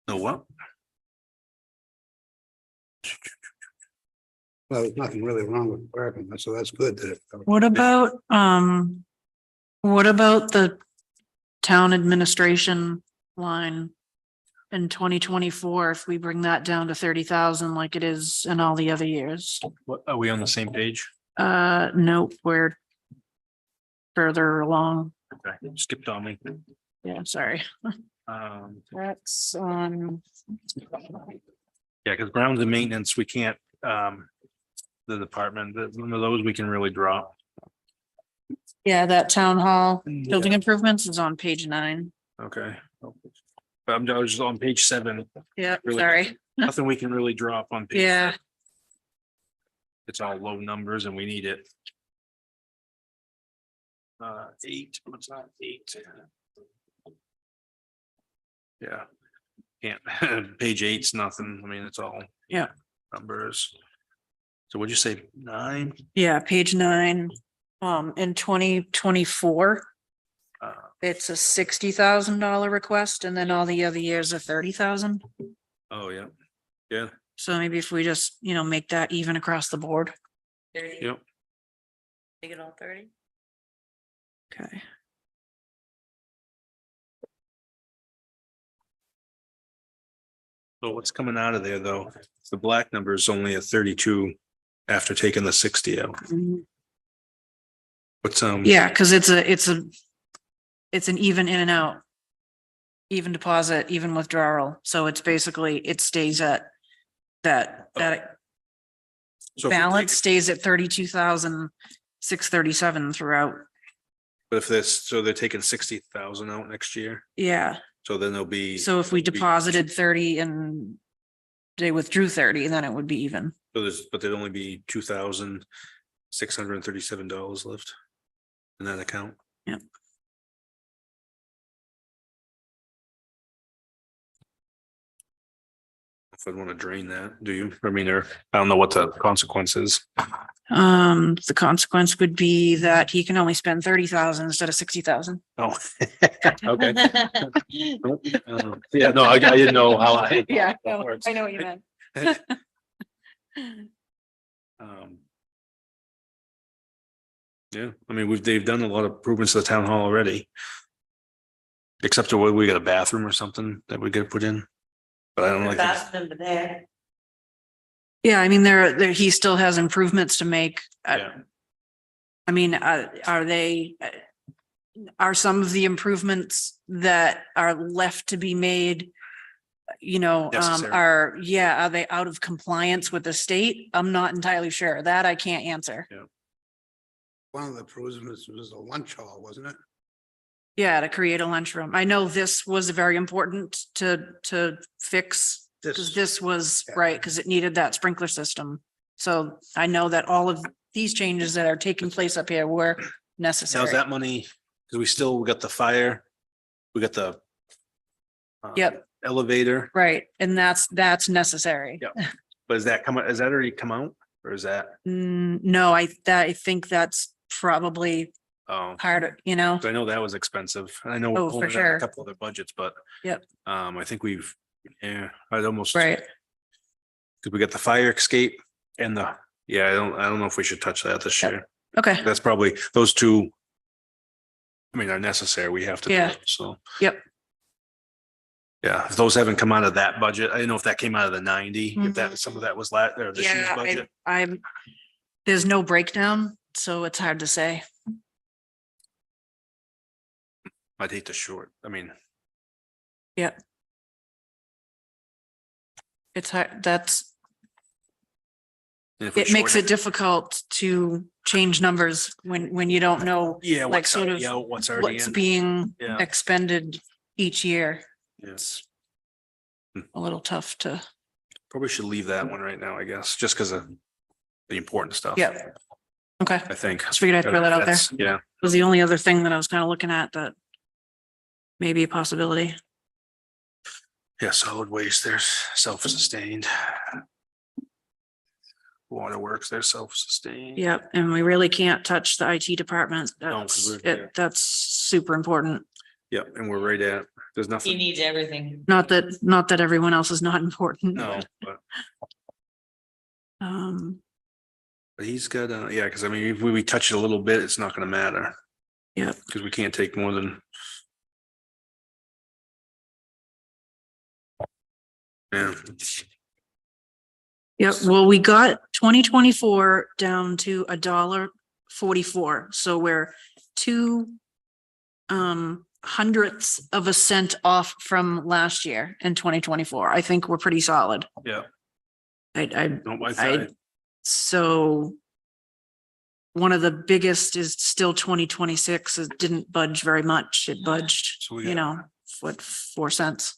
No, what? Well, there's nothing really wrong with parking, so that's good that. What about the town administration line in 2024, if we bring that down to 30,000 like it is in all the other years? What, are we on the same page? Nope, we're further along. Okay, skipped on me. Yeah, sorry. That's Yeah, because grounds and maintenance, we can't, the department, one of those we can really drop. yeah, that town hall building improvements is on page 9. Okay. But I was just on page 7. Yeah, Really? sorry. Nothing we can really drop on. Page Yeah. 7. It's all low numbers and we need it. Eight, what's that, eight? Yeah. Can't, page eight's nothing, I mean, it's all. Yeah. Numbers. So what'd you say, 9? Yeah, page 9, in 2024, Uh, it's a $60,000 request, and then all the other years are 30,000. oh, yeah, yeah, So maybe if we just, make that even across the board. yep. Make it all 30? Okay. So what's coming out of there, though? The black number is only a 32 after taking the 60 out. What's, Yeah, because it's an even in and out. Even deposit, even withdrawal. So it's basically, it stays at that so if we balance take- stays at 32,637 throughout. But if this, so they're taking 60,000 out next year, Yeah. so then there'll be. So if we there'll be- deposited 30 and they withdrew 30, then it would be even. So but there'd only be $2,637 left in that account. Yep. If I'd want to drain that, do you? I mean, I don't know what the consequence is. The consequence would be that he can only spend 30,000 instead of 60,000. Oh, okay. Yeah, no, I didn't know how I. Yeah, that works. I know what you meant. Um, Yeah, I mean, they've done a lot of improvements to the town hall already. Except to where we got a bathroom or something that we could put in. But I don't like. That's number there. Yeah, I mean, he still has improvements to make. Yeah. I mean, are some of the improvements that are left to be made, Necessary. are they out of compliance with the state? I'm not entirely sure. That I can't answer. One of the improvements was a lunch hall, wasn't it? Yeah, to create a lunchroom. I know this was very important to fix. Because this was, Yeah. right, because it needed that sprinkler system. So I know that all of these changes that are taking place up here were Now is necessary. that money, because we got the fire, we got the. Yep. Elevator, Right, and that's necessary. Yep. but is that already come out, or is that, No, I think that's probably oh, part of, 'cause I know that was expensive, and I know. we're Oh, for pulling that in sure. A couple other budgets, but. Yep. I think I'd almost. right. Cause we got the fire escape and I don't know if we should touch that this Yep. year. Okay, That's probably those two. I mean, are necessary. We have to. do Yeah. it, So. Yep. Yeah, if those haven't come out of that budget, I didn't know if that came out of the 90, if that, some of that was or this year's yeah, budget. there's no breakdown, so it's hard to say. I'd hate to short, I mean, It's hard, that's, if we it makes short it difficult to change numbers when you don't know Yeah, like what's sort already of out, what's already what's in. being Yeah. expended each year. Yes. A little tough to, Probably should leave that one right now, I guess, just because of the important stuff. yeah. Okay, I think. just figured I'd throw that out there. That's- Yeah, Was the only other thing that I was kind of looking at that may be a possibility. yeah, solid waste, there's self-sustained. Waterworks, they're self-sustained. Yep, and we really can't touch the IT department. No, 'cause That's we're- it, that's super important. Yep, and we're right at, there's He nothing, needs everything. Not that everyone else is not important. no, but Um, he's got, yeah, because I mean, if we touch it a little bit, it's not gonna matter. Yep. Because we can't take more than. Yeah, yep, well, we got 2024 down to $1.44, so we're 2 hundredths of a cent off from last year in 2024. I think we're pretty solid. yeah, I no, so one of the biggest is still 2026. It didn't budge very much. It budged, So we got- 4 cents.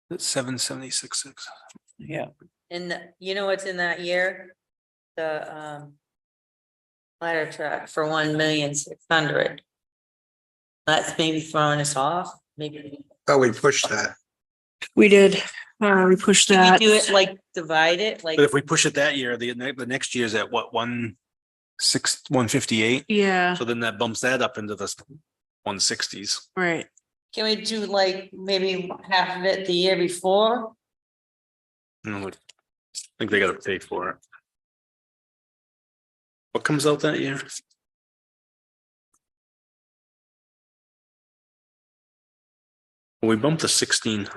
It's 776.6. Yeah. you know what's in that year? The, ladder truck for 1,600,000. That's maybe throwing us off, maybe. Oh, we pushed that. We did, we pushed Can you that. do it like divide it, like, But if we push it that year, the next year's at what, 158? Yeah, So then that bumps that up into the 160s. right. can we do like maybe half of it the year before? I think they gotta pay for it. What comes out that year? We bumped the 16.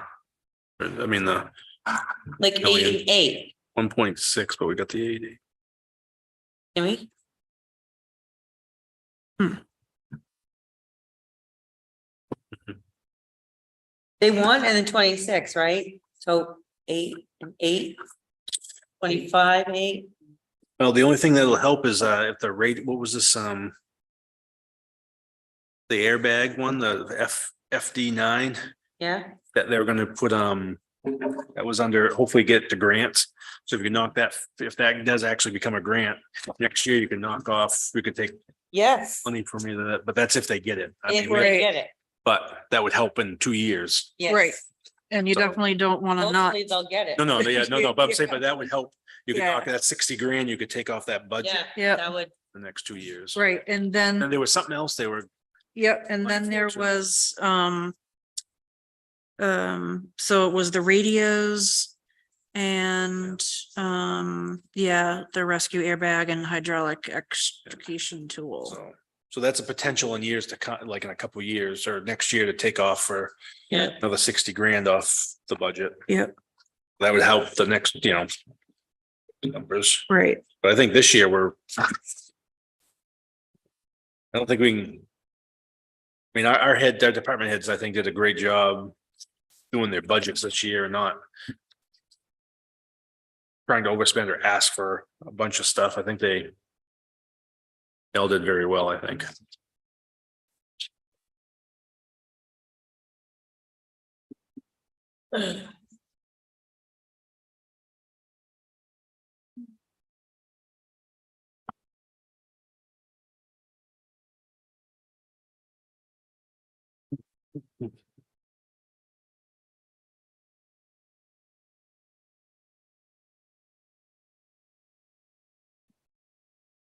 I mean, the Like Million. 88, 1.6, but we got the 80. can we? They won and then 26, right? So 8 and 8. 25, 8. Well, the only thing that'll help is if the rate, what was this, the airbag one, the FD9, Yeah, that they're gonna put, that was under, hopefully get the grants. So if you knock that, if that does actually become a grant, next year you can knock off, we could take yes. money from either that, but that's if they get it. I If mean, we Right. get it, but that would help in 2 years. yes. Right. And you So- definitely don't want to not, Hopefully they'll get it. No, yeah, no, but I'm saying, but that would help. You could Yeah. knock that 60 grand, you could take off that budget Yeah, Yeah. that would, the next 2 years. right, and then, And there was something else they were, yep, and then there Unfortunately. was, so it was the radios and, yeah, the rescue airbag and hydraulic extrication tool. so that's a potential in years to come, like in a couple of years or next year to take off for yeah, another 60 grand off the budget. Yep, That would help the next, numbers. right, But I think this year I don't think we can. I mean, our department heads, I think, did a great job doing their budgets this year and not trying to overspend or ask for a bunch of stuff. I think they all did very well, I think.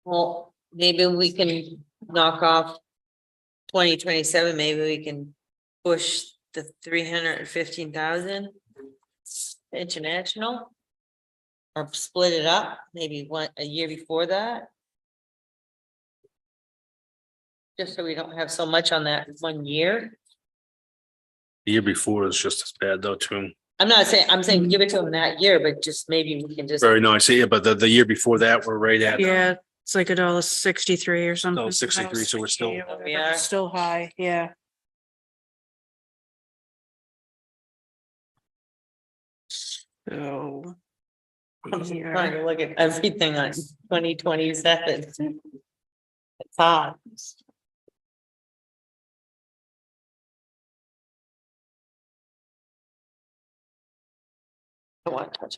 well, maybe we can knock off 2027, maybe we can push the 315,000 international. Or split it up, maybe a year before that. Just so we don't have so much on that 1 year. The year before is just as bad though, too. I'm not saying, I'm saying give it to them that year, but just maybe we can just, Very nice, yeah, but the year before that, we're right at. yeah, it's like $1.63 or something. 63, so we're still- We are. Still high, yeah. So. I'm here. trying to look at everything on 2027. It's hard. I want to touch.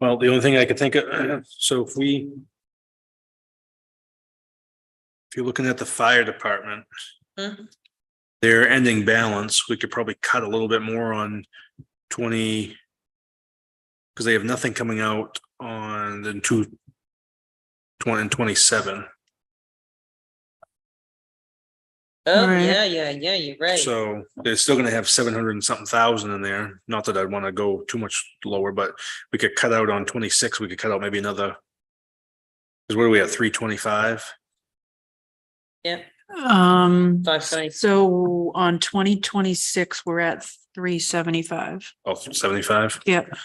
Well, the only thing I could think of, so if you're looking at the fire department. Mhm. Their ending balance, we could probably cut a little bit more on 20. Because they have nothing coming out on the 20 and 27. Oh, Right. yeah, you're right. So they're still gonna have 700 and something thousand in there. Not that I'd want to go too much lower, but we could cut out on 26, we could cut out maybe another. Because what are we at, 325? Yep, 520. So on 2026, we're at 375. Oh, 75? Yep,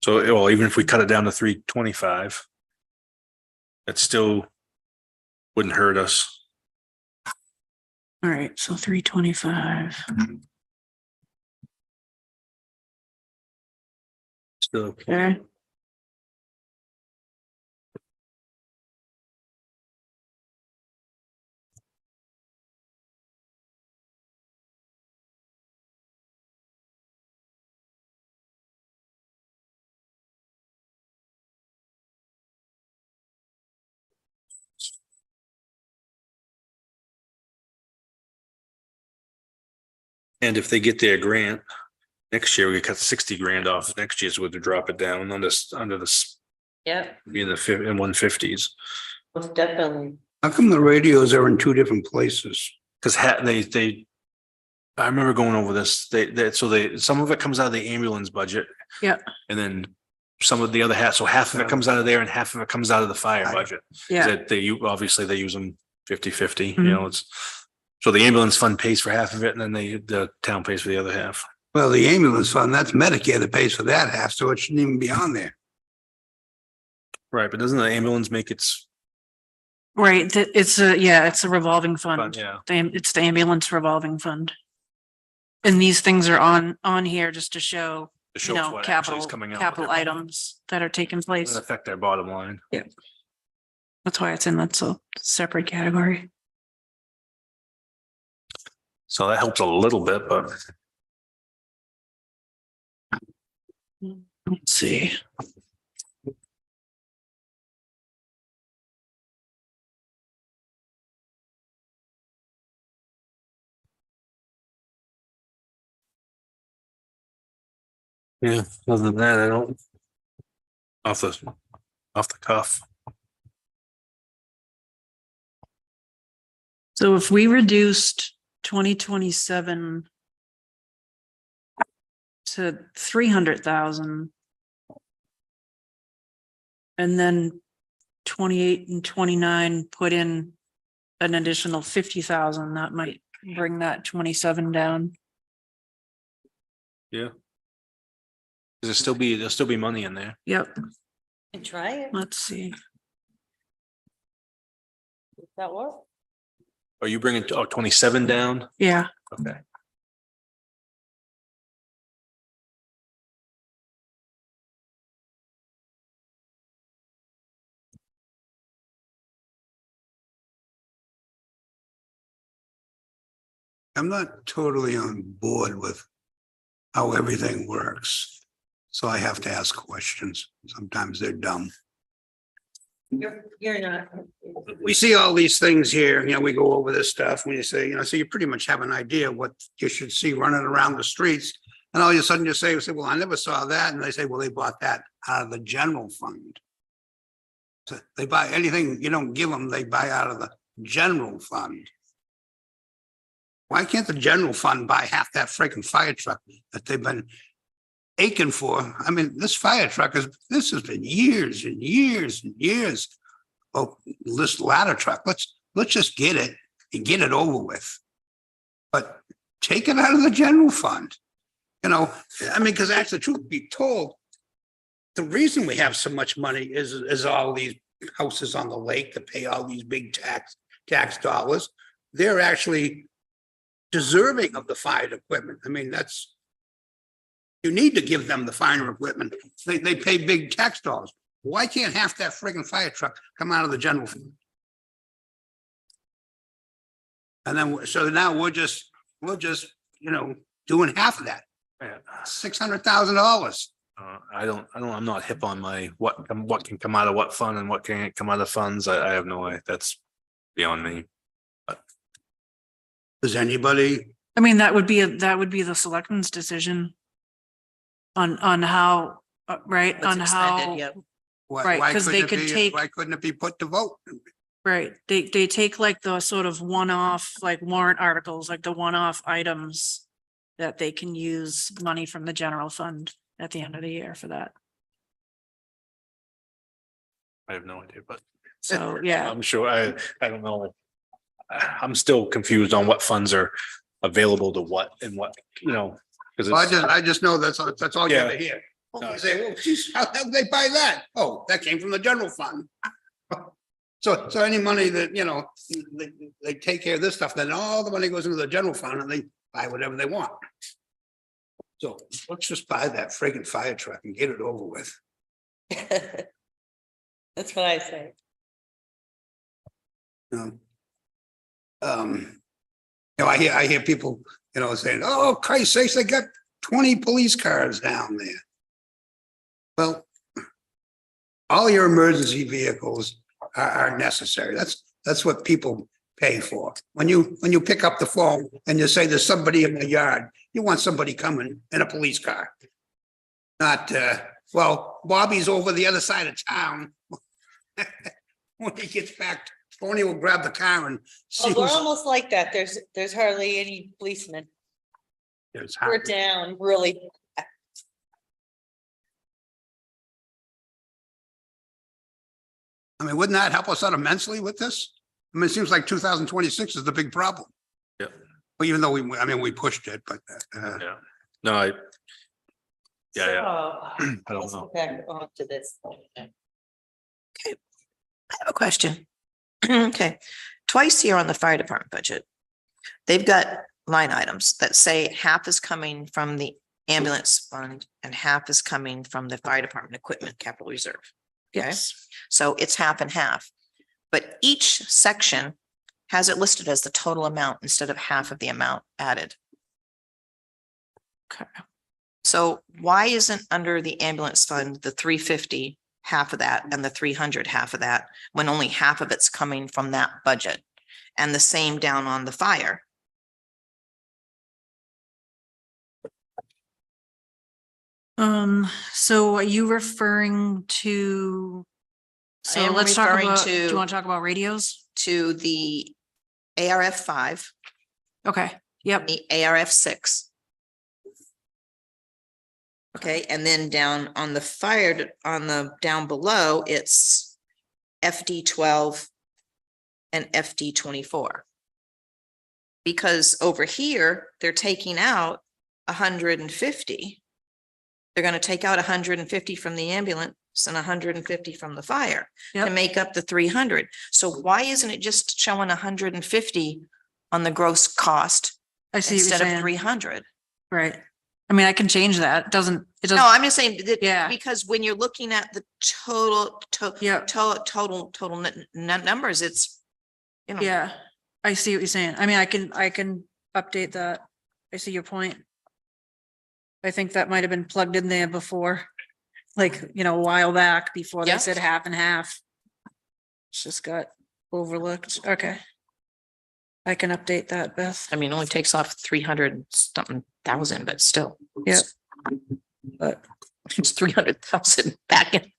So, well, even if we cut it down to 325. It still wouldn't hurt us. all right, so 325. Still, Okay. And if they get their grant, next year we cut 60 grand off next year's would to drop it down under this, Yeah, be in the 150s. most definitely. How come the radios are in two different places? Cause I remember going over this, some of it comes out of the ambulance budget. Yeah. And then some of the other half, so half of it comes out of there and half of it comes out of the fire budget. Yeah. That obviously they use them 50-50, Mhm. you know, so the ambulance fund pays for half of it and then the town pays for the other half. Well, the ambulance fund, that's Medicare that pays for that half, so it shouldn't even be on there. Right, but doesn't the ambulance make its Right, it's a revolving fund? fund. Yeah. It's the ambulance revolving fund. And these things are on here just to show, To you show us know, what actually is coming out. capital items that are taking place. Doesn't affect their bottom line. That's why it's in that separate category. So that helps a little bit, but Let's see. yeah, other than that, I don't. Off the cuff. So if we reduced 2027 to 300,000 and then 28 and 29 put in an additional 50,000, that might bring that 27 down. Yeah. There'll still be money in there. Yep, And try it. let's see. Does that work? Are you bringing 27 down? Yeah, Okay. I'm not totally on board with how everything works. So I have to ask questions. Sometimes they're dumb. You're not. We see all these things here, you know, we go over this stuff when you say, you know, so you pretty much have an idea what you should see running around the streets. And all of a sudden you say, well, I never saw that. And they say, well, they bought that out of the general fund. So they buy anything you don't give them, they buy out of the general fund. Why can't the general fund buy half that freaking fire truck that they've been aching for? I mean, this fire truck this has been years and years and years. Oh, this ladder truck, let's just get it and get it over with. But take it out of the general fund. You know, I mean, because actually, truth be told, the reason we have so much money is all these houses on the lake that pay all these big tax dollars. They're actually deserving of the fire equipment. I mean, you need to give them the fire equipment. They pay big tax dollars. Why can't half that friggin' fire truck come out of the general fund? And then, so now we're just, you know, doing half of that, $600,000. I'm not hip on what can come out of what fund and what can't come out of funds. I have no idea. That's beyond me. Does anybody, I mean, that would be the selectmen's decision on how, right, What's on expended, how, yep. Right, why 'cause they couldn't it could be, take- why couldn't it be put to vote? right, they take like the sort of one-off, like warrant articles, like the one-off items that they can use money from the general fund at the end of the year for that. I have no idea, but So, yeah, I'm sure I don't know. I'm still confused on what funds are available to what and what, you know, because Well, I just know that's all you Yeah. ever hear. You say, well, geez, how did they buy that? Oh, that came from the general fund. So any money that, you know, they take care of this stuff, then all the money goes into the general fund and they buy whatever they want. So let's just buy that friggin' fire truck and get it over with. That's what I say. You know? You know, I hear people, you know, saying, oh, Christ's sakes, they got 20 police cars down there. Well, all your emergency vehicles are necessary. That's what people pay for. When you pick up the phone and you say there's somebody in the yard, you want somebody coming in a police car. Not, well, Bobby's over the other side of town. When he gets back, Tony will grab the car and see Well, we're who's. almost like that. There's hardly any policemen. There's We're down really. I mean, wouldn't that help us out immensely with this? I mean, it seems like 2026 is the big problem. Yep. Well, even though we pushed it, but, Yeah. No, yeah. So, I don't let's know. go back on to this. I have a question. Okay, twice here on the fire department budget. They've got line items that say half is coming from the ambulance fund and half is coming from the fire department equipment capital reserve. Okay, Yes. so it's half and half. But each section has it listed as the total amount instead of half of the amount added. Okay. So why isn't under the ambulance fund, the 350, half of that, and the 300, half of that, when only half of it's coming from that budget? And the same down on the fire. So are you referring to? I So am let's talk referring about, do to- you want to talk about radios? To the ARF 5, Okay, yep, the ARF 6. Okay, and then down on the fire, on the down below, it's FD 12 and FD 24. Because over here, they're taking out 150. They're gonna take out 150 from the ambulance and 150 from the fire to Yep. make up the 300. So why isn't it just showing 150 on the gross cost I see what you're instead of saying, 300? right? I mean, I can change that, it doesn't, No, doesn't, I'm just saying that Yeah. because when you're looking at the total, yeah, total numbers, it's, you know. yeah. I see what you're saying, I mean, I can update that, I see your point. I think that might have been plugged in there before, like, a while back, before they Yeah. said half and half. It's just got overlooked, okay. I can update that, Beth. I mean, it only takes off 300 something thousand, but still. Yep. But It's 300,000 back in.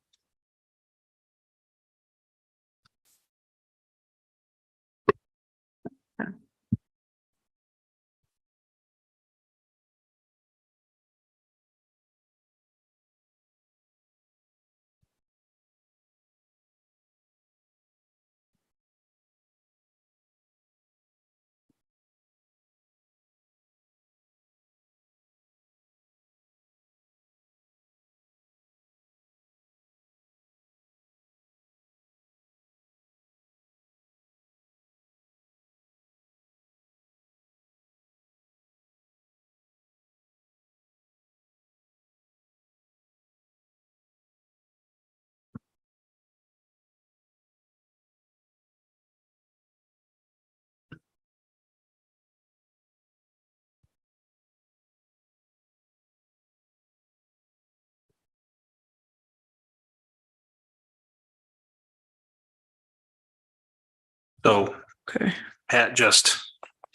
So okay, Pat just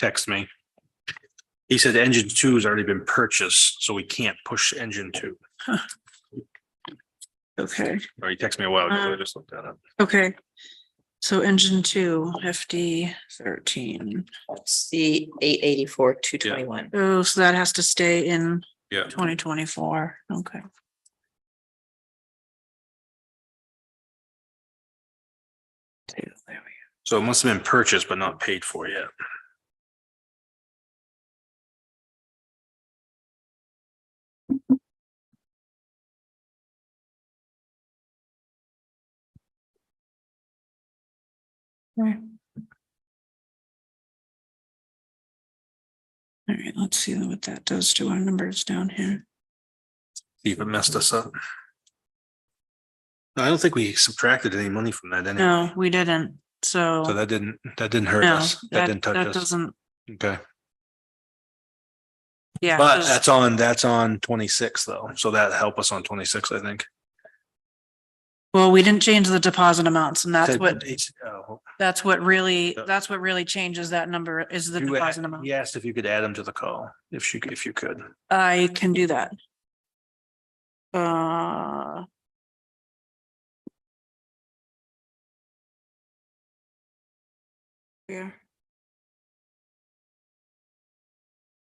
texted me. He said engine 2 has already been purchased, so we can't push engine 2. okay, Or he texted me a while ago, I just looked that up. okay. So engine 2, FD 13. It's the 884, 221. Oh, so that has to stay in Yeah. 2024, okay. There we go. So it must have been purchased but not paid for yet. Right. All right, let's see what that does to our numbers down here. See if it messed us up. I don't think we subtracted any money from that anyway. No, we didn't, so. So that didn't hurt No, us. That didn't touch that us. doesn't, Okay. yeah. But 'cause- that's on 26 though. So that help us on 26, I think. Well, we didn't change the deposit amounts and Said that's what Yeah. really changes that number is the you deposit a- amount. He asked if you could add him to the call, if you could. I can do that. Uh. Yeah.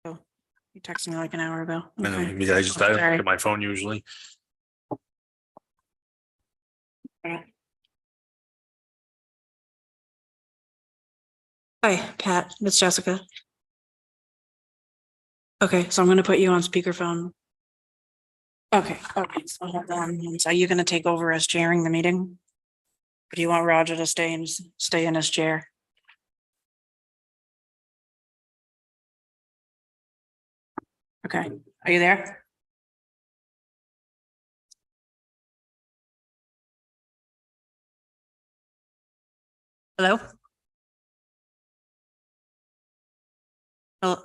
Oh, you texted me like an hour ago. I know, Okay. I just, I look Sorry. at my phone usually. Hi, Pat, it's Jessica. Okay, so I'm gonna put you on speakerphone. Okay, so hold on. So are you gonna take over as chairing the meeting? Or do you want Roger to stay in his chair? Okay, are you there? Hello? Hello?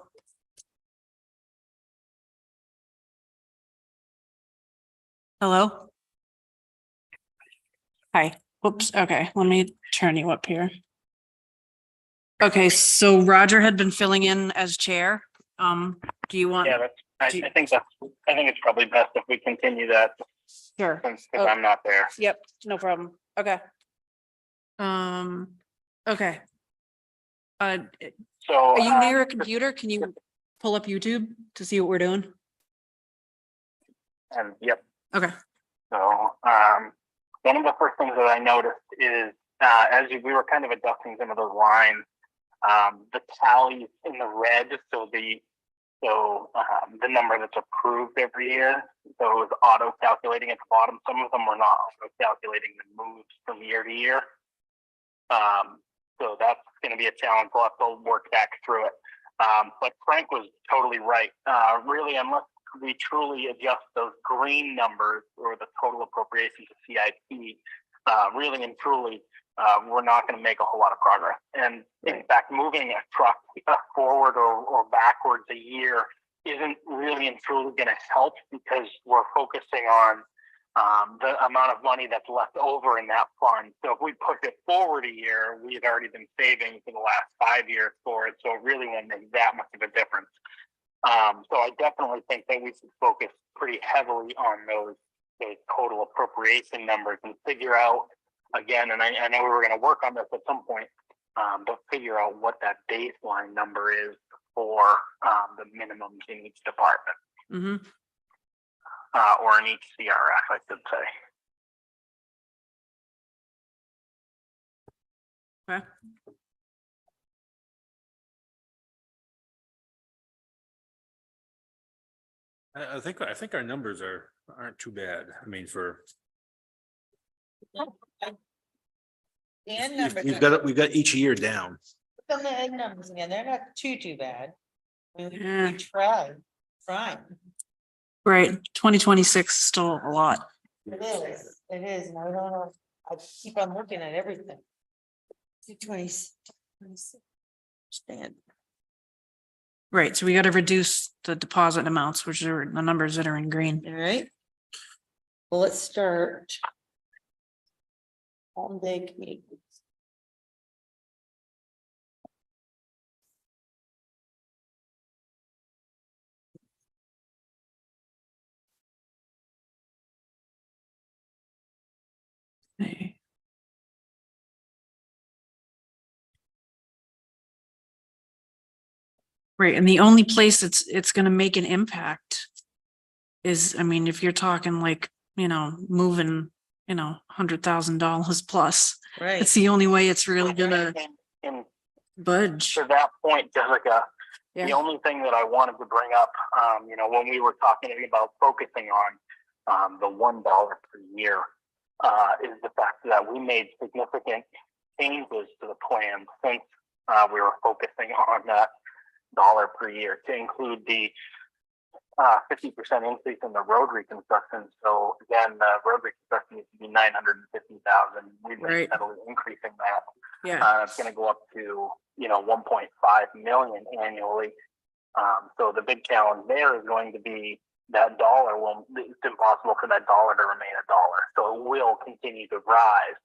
Hello? Hi, whoops, okay, let me turn you up here. Okay, so Roger had been filling in as chair. Do you want? Yeah, I think it's probably best if we continue that Sure. since Oh. I'm not there. Yep, no problem. Okay. Okay. So. Are you near a computer? Can you pull up YouTube to see what we're doing? And yep, Okay. so, one of the first things that I noticed is, we were kind of adjusting some of those lines, the tallies in the red, the number that's approved every year, so it was auto calculating at the bottom. Some of them were not auto calculating the moves from year to year. So that's going to be a challenge. We'll have to work back through it. But Frank was totally right. Really, unless we truly adjust those green numbers or the total appropriation to CIP, really and truly, we're not going to make a whole lot of progress. And in fact, moving a truck forward or backwards a year isn't really and truly going to help, because we're focusing on the amount of money that's left over in that fund. So if we push it forward a year, we've already been saving for the last 5 years for it. So it really won't make that much of a difference. So I definitely think that we should focus pretty heavily on those total appropriation numbers and figure out, again, and I know we were going to work on this at some point, but figure out what that baseline number is for the minimums in each department. Mm-hmm. Or in each CRF, I should say. Okay. I think our numbers aren't too bad. I mean, The end numbers. we've got each year down. On the end numbers again, they're not too bad. I mean, Yeah. we tried, fine. Right, 2026 is still a lot. It is, and I don't know, I keep on looking at everything. 26. Stand. Right, so we gotta reduce the deposit amounts, which are the numbers that are in green. All right. Well, let's start. Home day community. Right, and the only place it's gonna make an impact is, I mean, if you're talking like, moving, $100,000 plus, Right. it's the only way it's really gonna And budge. to that point, Jessica, Yeah. the only thing that I wanted to bring up, when we were talking about focusing on the $1 per year, is the fact that we made significant changes to the plan since we were focusing on that $1 per year, to include the 50% increase in the road reconstruction. So again, the road reconstruction used to be 950,000. We've been Right. steadily increasing that. Yeah, It's going to go up to 1.5 million annually. So the big challenge there is going to be that dollar will, it's impossible for that dollar to remain a dollar. So it will continue to rise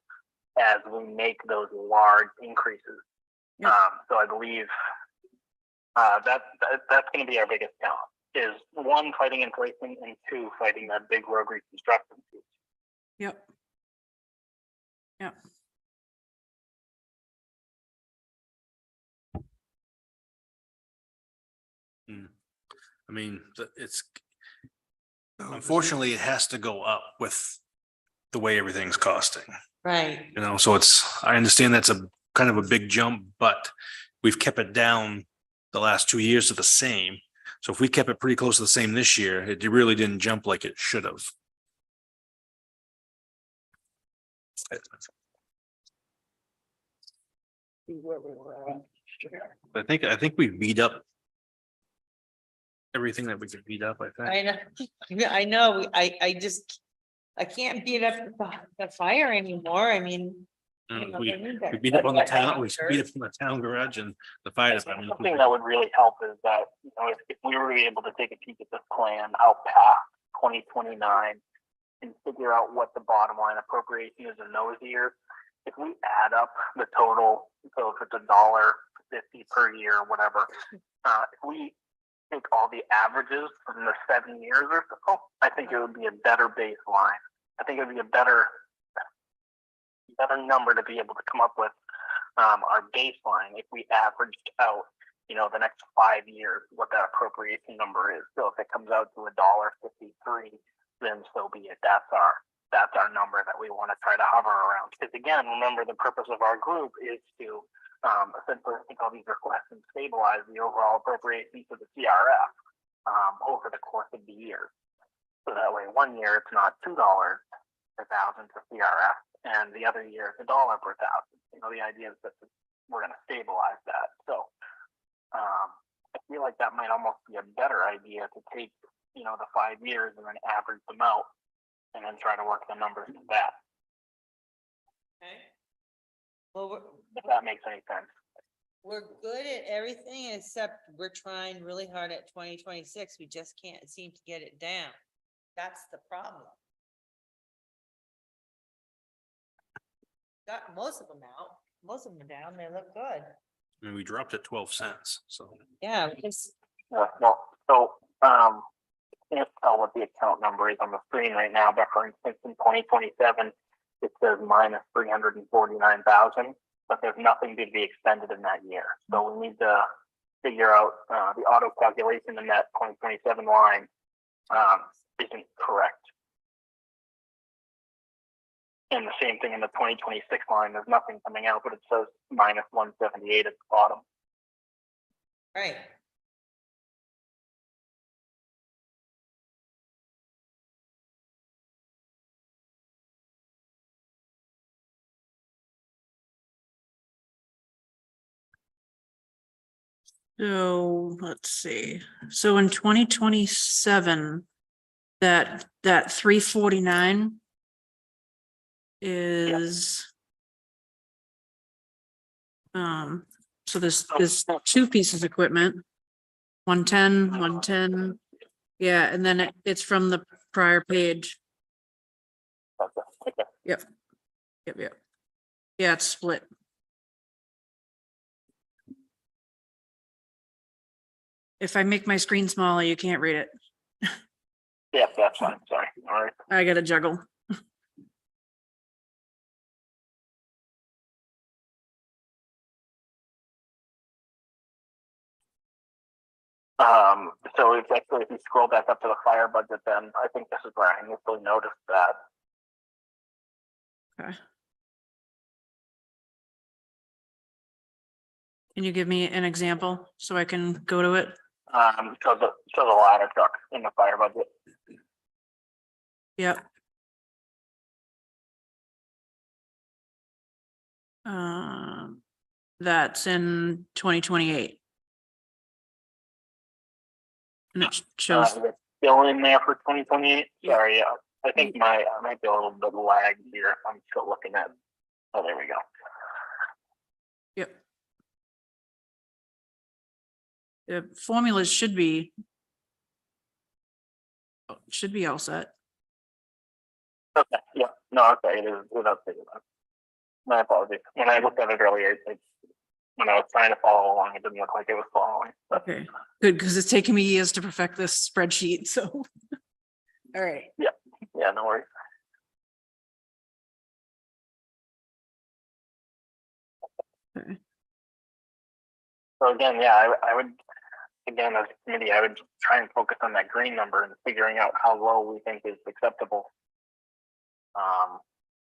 as we make those large increases. Yep. So I believe that's going to be our biggest challenge, is one, fighting inflation, and two, fighting that big road reconstruction piece. Yep. Yep. I mean, it's, unfortunately, it has to go up with the way everything's costing, Right. you know, so I understand that's a kind of a big jump, but we've kept it down the last 2 years to the same. So if we kept it pretty close to the same this year, it really didn't jump like it should have. I think we beat up everything that we could beat up, I think. I know, I know, I can't beat up the fire anymore, I mean. you know, We they need that- we beat up on the town, we beat up on the town garage and the fire department. Something that would really help is that, you know, if we were able to take a peek at this plan out past 2029 and figure out what the bottom line appropriation is in those years, if we add up the total, so if it's $1.50 per year or whatever, if we take all the averages from the 7 years or so, I think it would be a better baseline. I think it would be a better number to be able to come up with our baseline if we averaged out, you know, the next 5 years, what that appropriation number is. So if it comes out to $1.53, then so be it. That's our number that we want to try to hover around. Because again, remember, the purpose of our group is to essentially take all these requests and stabilize the overall appropriation to the CRF over the course of the year. So that way, 1 year it's not $2 per thousand for CRF, and the other year it's $1 per thousand. You know, the idea is that we're going to stabilize that. So I feel like that might almost be a better idea to take, you know, the 5 years and then average them out, and then try to work the numbers to that. Okay. Well, If that makes any sense. we're good at everything except we're trying really hard at 2026. We just can't seem to get it down. That's the problem. Got most of them out, most of them down, they look good. I mean, we dropped it 12 cents, so. Yeah, because Well, so can't tell what the account number is on the screen right now, but for instance, in 2027, it says minus 349,000, but there's nothing to be expended in that year. So we need to figure out the auto calculation in that 2027 line isn't correct. And the same thing in the 2026 line, there's nothing coming out, but it says minus 178 at the bottom. right. So let's see. So in 2027, that 349 is so there's two pieces of equipment. 110. Yeah, and then it's from the prior page. Okay. Yep. Yeah, it's split. If I make my screen smaller, you can't read it. Yeah, that's fine. Sorry. All right. I gotta juggle. So it's actually, if you scroll back up to the fire budget, then I think this is where I initially noticed that. Okay. Can you give me an example so I can go to it? So the ladder truck in the fire budget. Yep. That's in 2028. And it shows, Is it still in there for 2028? Yeah. Sorry, I think I might be a little bit lagged here. I'm still looking at. Oh, there we go. yep. The formulas should be Should be all set. Okay, yeah, no, okay, it is, without thinking about it. My apologies. When I looked at it earlier, when I was trying to follow along, it didn't look like it was following. But Okay, good, because it's taken me years to perfect this spreadsheet, so. All right, yeah, no worries. okay. So again, yeah, I would, again, as a committee, I would try and focus on that green number and figuring out how low we think is acceptable.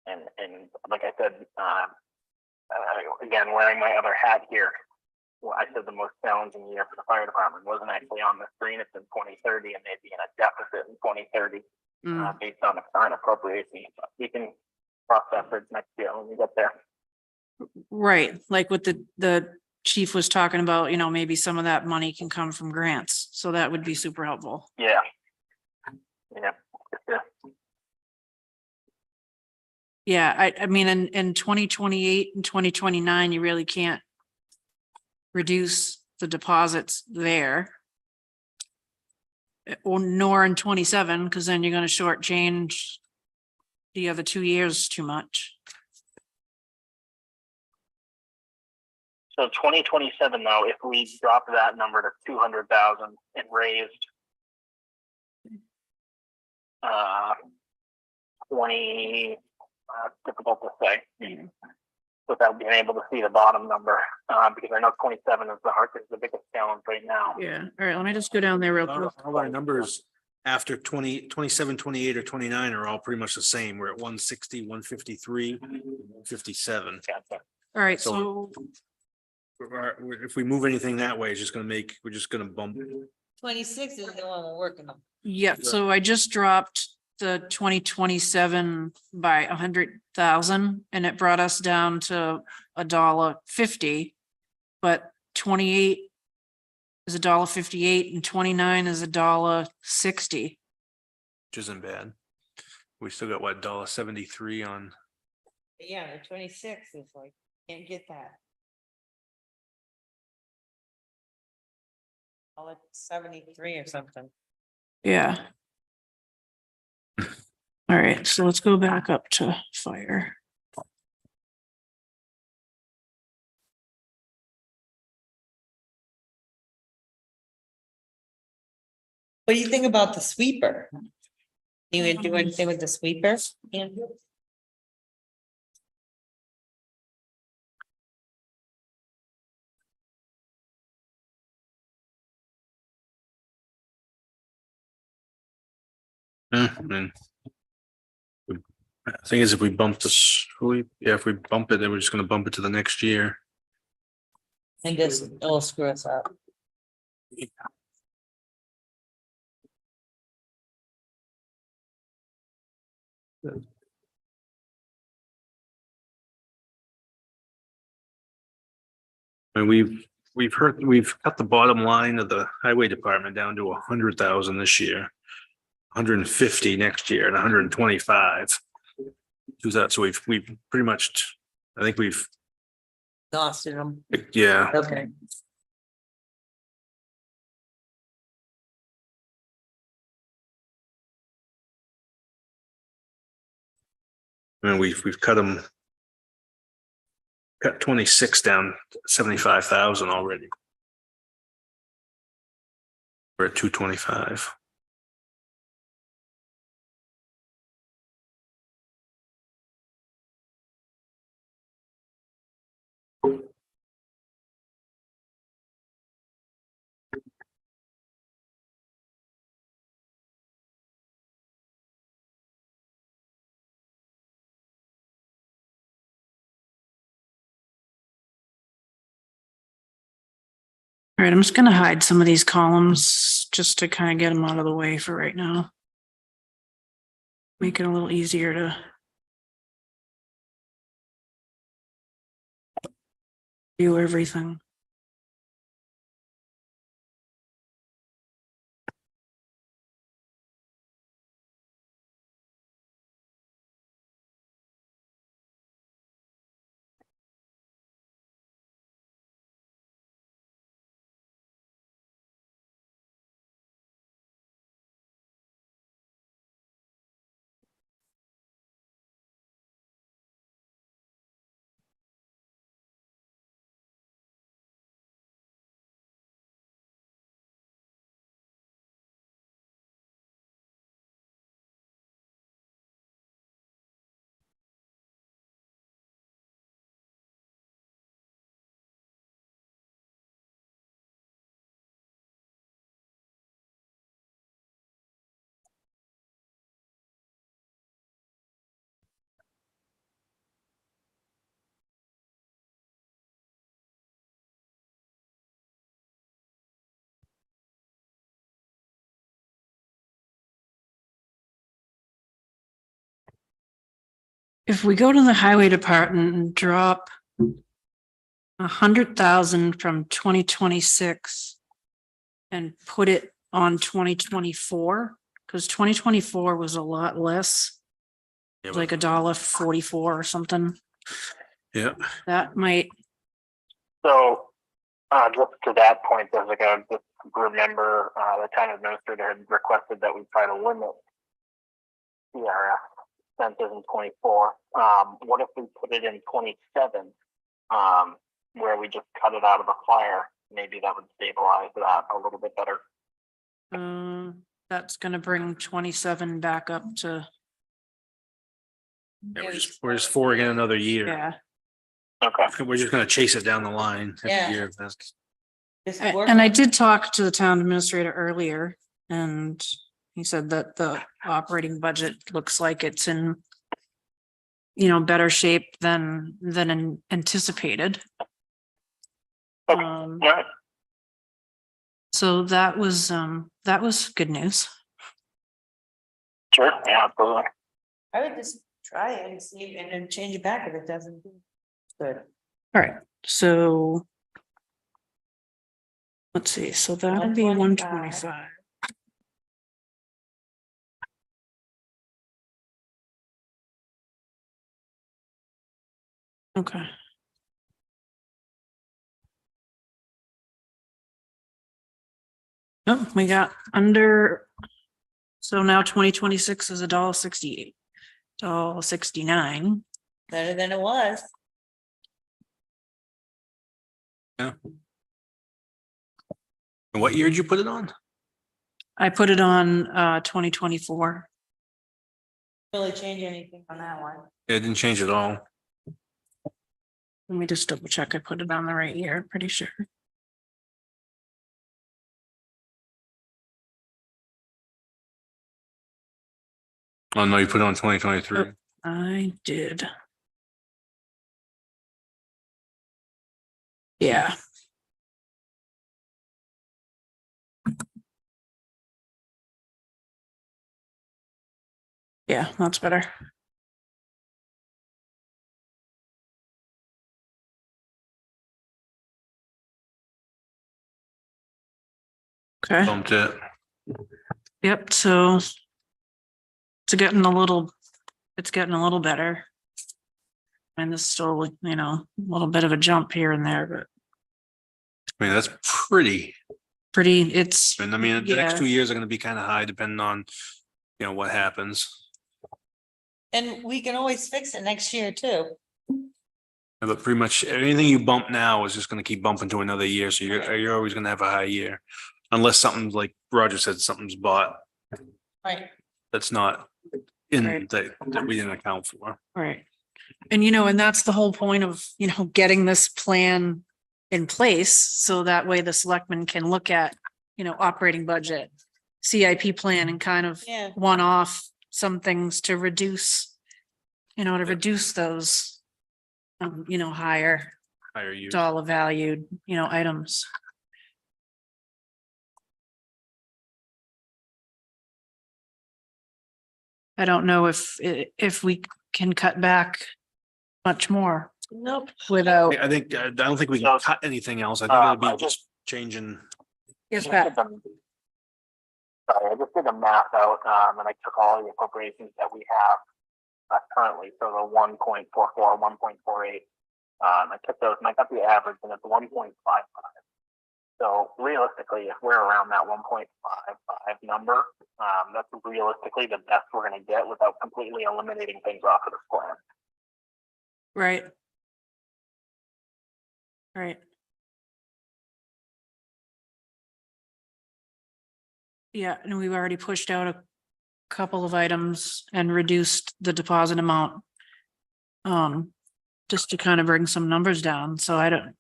And like I said, again, wearing my other hat here, well, I said the most challenging year for the fire department wasn't actually on the screen. It's in 2030, and they'd be in a deficit in 2030 Mm, based on the current appropriation. But we can cross that bridge next year when we get there. right, like what the chief was talking about, maybe some of that money can come from grants, so that would be super helpful. Yeah. Yeah. Yeah. Yeah, I mean, in 2028 and 2029, you really can't reduce the deposits there. Or nor in 27, because then you're gonna shortchange the other 2 years too much. So 2027 though, if we drop that number to 200,000 and raised 20, difficult to say without being able to see the bottom number, because I know 27 is the biggest challenge right now. Yeah, all right, let me just go down there real quick. All our numbers after 27, 28, or 29 are all pretty much the same. We're at 160, 153, 57. Gotcha. All right, So- so If we move anything that way, it's just we're just gonna bump. 26 is the one we're working on. yeah, so I just dropped the 2027 by 100,000 and it brought us down to $1.50. But 28 is $1.58 and 29 is $1.60. Which isn't bad. We still got what, $1.73 on, Yeah, the 26 is like, can't get that. Call it 73 or something. Yeah. All right, so let's go back up to fire. What do you think about the sweeper? You would do anything with the sweeper? Andrew? and thing is, if we bump this, if we bump it, then we're just gonna bump it to the next year. And this, it'll screw us up. And we've cut the bottom line of the highway department down to 100,000 this year. 150 next year and 125. Do that, so we've pretty much, I think we've, Exhausted them. yeah, Okay. and we've cut them. Cut 26 down, 75,000 already. We're at 225. All right, I'm just gonna hide some of these columns just to kind of get them out of the way for right now. Make it a little easier to view everything. if we go to the highway department and drop 100,000 from 2026 and put it on 2024, because 2024 was a lot less, Yeah, like $1.44 or something. Yeah, That might, So, just to that point, there's like a, just remember, the town administrator had requested that we try to limit CRF expenses in 24. What if we put it in 27, where we just cut it out of the fire? Maybe that would stabilize that a little bit better. that's gonna bring 27 back up to, yeah, we're just for again another year. yeah. Okay. We're just gonna chase it down the line every Yeah. year. That's- Just A- work And I on- did talk to the town administrator earlier, and he said that the operating budget looks like it's in, better shape than anticipated. Okay. Um, All right. so that was good news. Sure. Yeah, absolutely. I would just try it and see, and then change it back if it doesn't. do good. All right, so. Let's see, so that would be 125. 125. Okay. Oh, we got under. So now 2026 is $1.68, $1.69. Better than it was. And what year did you put it on? I put it on 2024. Really change anything on that one. Yeah, it didn't change at all. Let me just double check. I put it on the right year, pretty sure. Oh, no, you put it on 2023. I did. Yeah. Yeah, that's better. Okay, Bumped it. yep, so it's getting a little better. And there's still, a little bit of a jump here and there, but I mean, that's pretty. pretty, it's, And I mean, the next Yeah. 2 years are gonna be kind of high depending on, what happens. And we can always fix it next year too. But pretty much anything you bump now is just gonna keep bumping to another year. So you're always gonna have a high year. Unless something's like Roger said, something's bought Right. that's not in Right. that we didn't account for. right. And and that's the whole point of, getting this plan in place, so that way the selectmen can look at, operating budget, CIP plan, and kind of Yeah. one off some things to reduce, those, higher Higher use. dollar valued, items. I don't know if we can cut back much more Nope. without. I think, I don't think we can cut anything else. I think it'll I be just changing. Yes, I Pat. just did a math out, and I took all the appropriations that we have currently, so the 1.44, 1.48. I took those and I got the average, and it's 1.55. So realistically, if we're around that 1.55 number, that's realistically the best we're going to get without completely eliminating things off of this plan. Right. Right. Yeah, and we've already pushed out a couple of items and reduced the deposit amount. Just to kind of bring some numbers down, so I don't.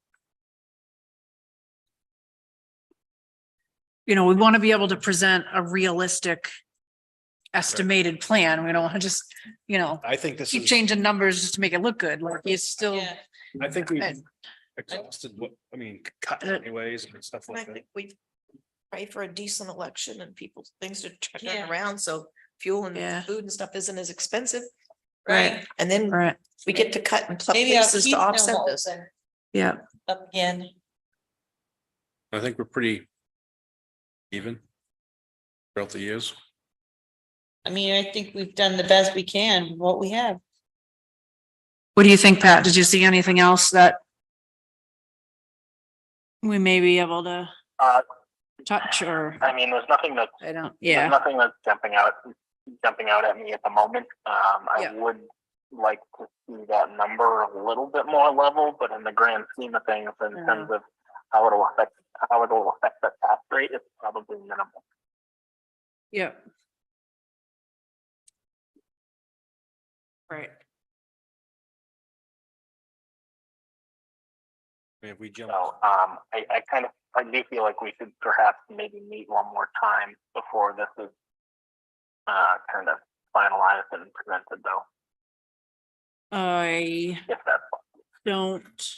We want to be able to present a realistic estimated plan. We don't want to just, I think this keep is, changing numbers just to make it look good, like it's still. Yeah. I think we And- exhausted what, cut anyways and stuff And I like that. think we pray for a decent election and people, things to turn Yeah. around, so fuel Yeah. and food and stuff isn't as expensive. Right. And then Right, we get to cut and pluck Maybe I'll pieces keep to them offset this. open yeah. up again. I think we're pretty even throughout the years. I mean, I think we've done the best we can, with what we have. What do you think, Pat? Did you see anything else that we may be able to Uh, touch or, I mean, there's nothing that I don't, there's yeah, nothing that's jumping out at me at the moment. Yeah. I would like to see that number a little bit more level, but in the grand scheme of things, in Yeah. terms of how it'll affect the tax rate, it's probably minimal. yeah. Right. I mean, if we jump, So I do feel like we should perhaps maybe meet one more time before this is kind of finalized and presented, though, I if that's don't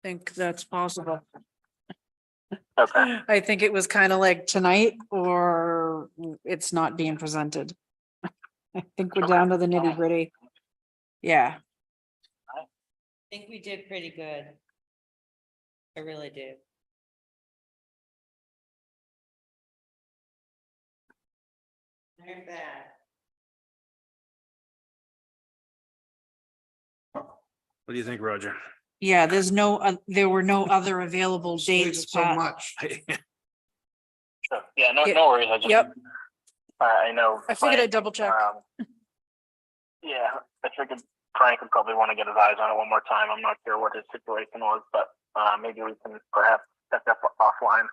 think that's possible. okay. I think it was kind of like tonight or it's not being presented. I think we're down to the nitty gritty. Yeah, I think we did pretty good. I really do. Very bad. what do you think, Roger? yeah, there's no, there were no other available dates, So Pat. much. Sure. Yeah, no, Yeah. no worries. I just, Yep, I know. I figured Frank, I'd double check. Yeah, I figured Frank would probably want to get his eyes on it one more time. I'm not sure what his situation was, but maybe we can perhaps set up offline,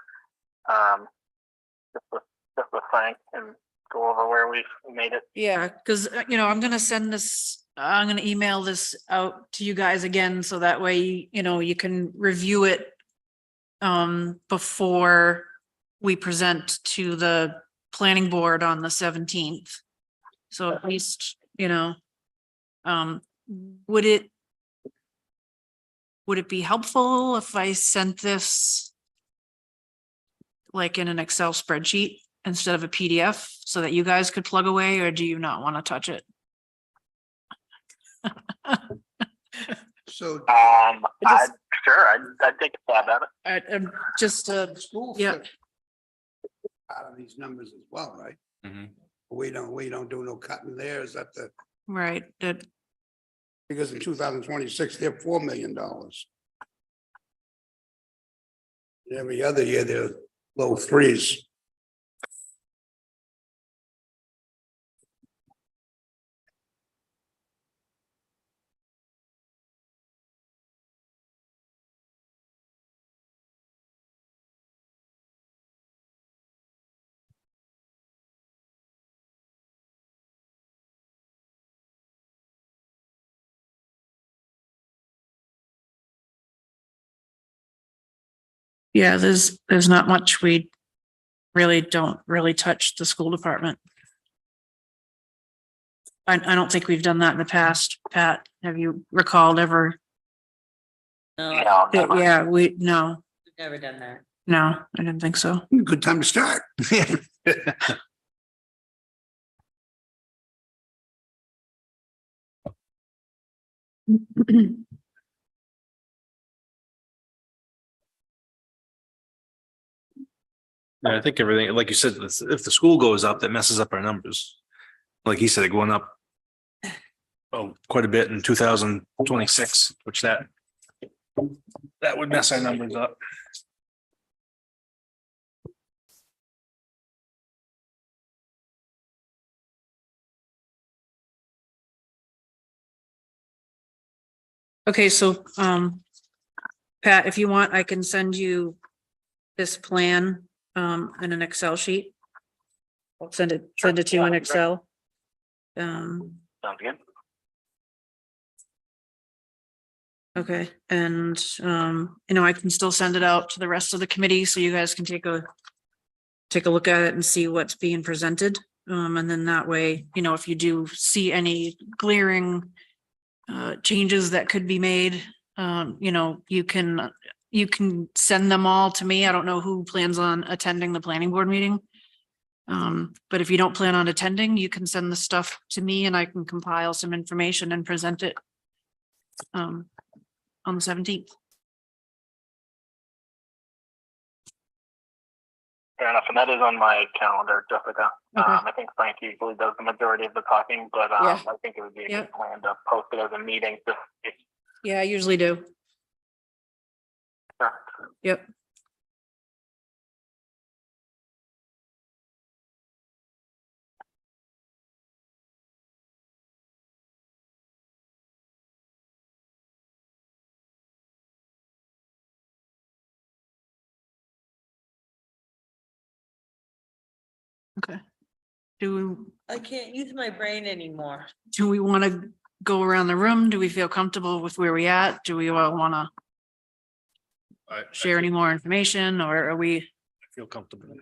just with Frank and go over where we've made it. Yeah, because I'm gonna send this, I'm gonna email this out to you guys again, so that way, you can review it. Before we present to the planning board on the 17th. So at least, would it be helpful if I sent this like in an Excel spreadsheet instead of a PDF so that you guys could plug away, or do you not want to touch it? So. just- I'd take a stab at it. Just, School yeah. fits out of these numbers as well, right? Mhm. We don't do no cutting there. Is that the, right, because in 2026, they're $4 million. Every other year, they're low threes. yeah, there's not much. We really don't really touch the school department. I don't think we've done that in the past. Pat, have you recalled ever? No, No, never. Yeah, we've never done that. no, I didn't think so. Good time to start. Yeah, I think everything, like you said, if the school goes up, that messes up our numbers. Like he said, going up quite a bit in 2026, which that would mess our numbers up. Okay, so, Pat, if you want, I can send you this plan, in an Excel sheet. I'll send it to you in Excel. Sounds good. Okay, and, I can still send it out to the rest of the committee, so you guys can take a look at it and see what's being presented. And then that way, if you do see any glaring changes that could be made, you can send them all to me. I don't know who plans on attending the planning board meeting. But if you don't plan on attending, you can send the stuff to me and I can compile some information and present it on the 17th. Fair enough, and that is on my calendar, Jessica. Okay. I think Frank usually does the majority of the talking, but Yeah. I think it would be a Yeah. good plan to post it as a meeting. Yeah, I usually do. Yep. Okay. I can't use my brain anymore. Do we want to go around the room? Do we feel comfortable with where we at? Do we all want to I share any more information, or are we feel comfortable.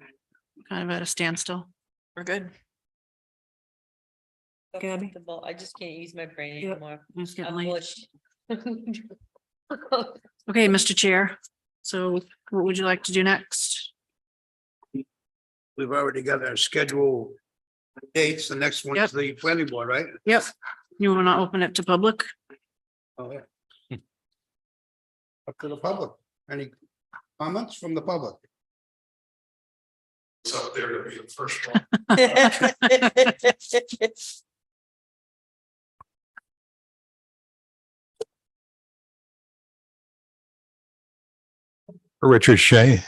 kind of at a standstill? We're good. So Gabby? comfortable. I just can't use my brain Yep. anymore. It's getting I'm late. mushed. Okay, Mr. Chair. So what would you like to do next? We've already got our schedule dates. The next one is Yep. the planning board, right? Yep. You want to open it to public? Oh, yeah. Up to the public. Any comments from the public? It's up there to be the first one. Richard Shea.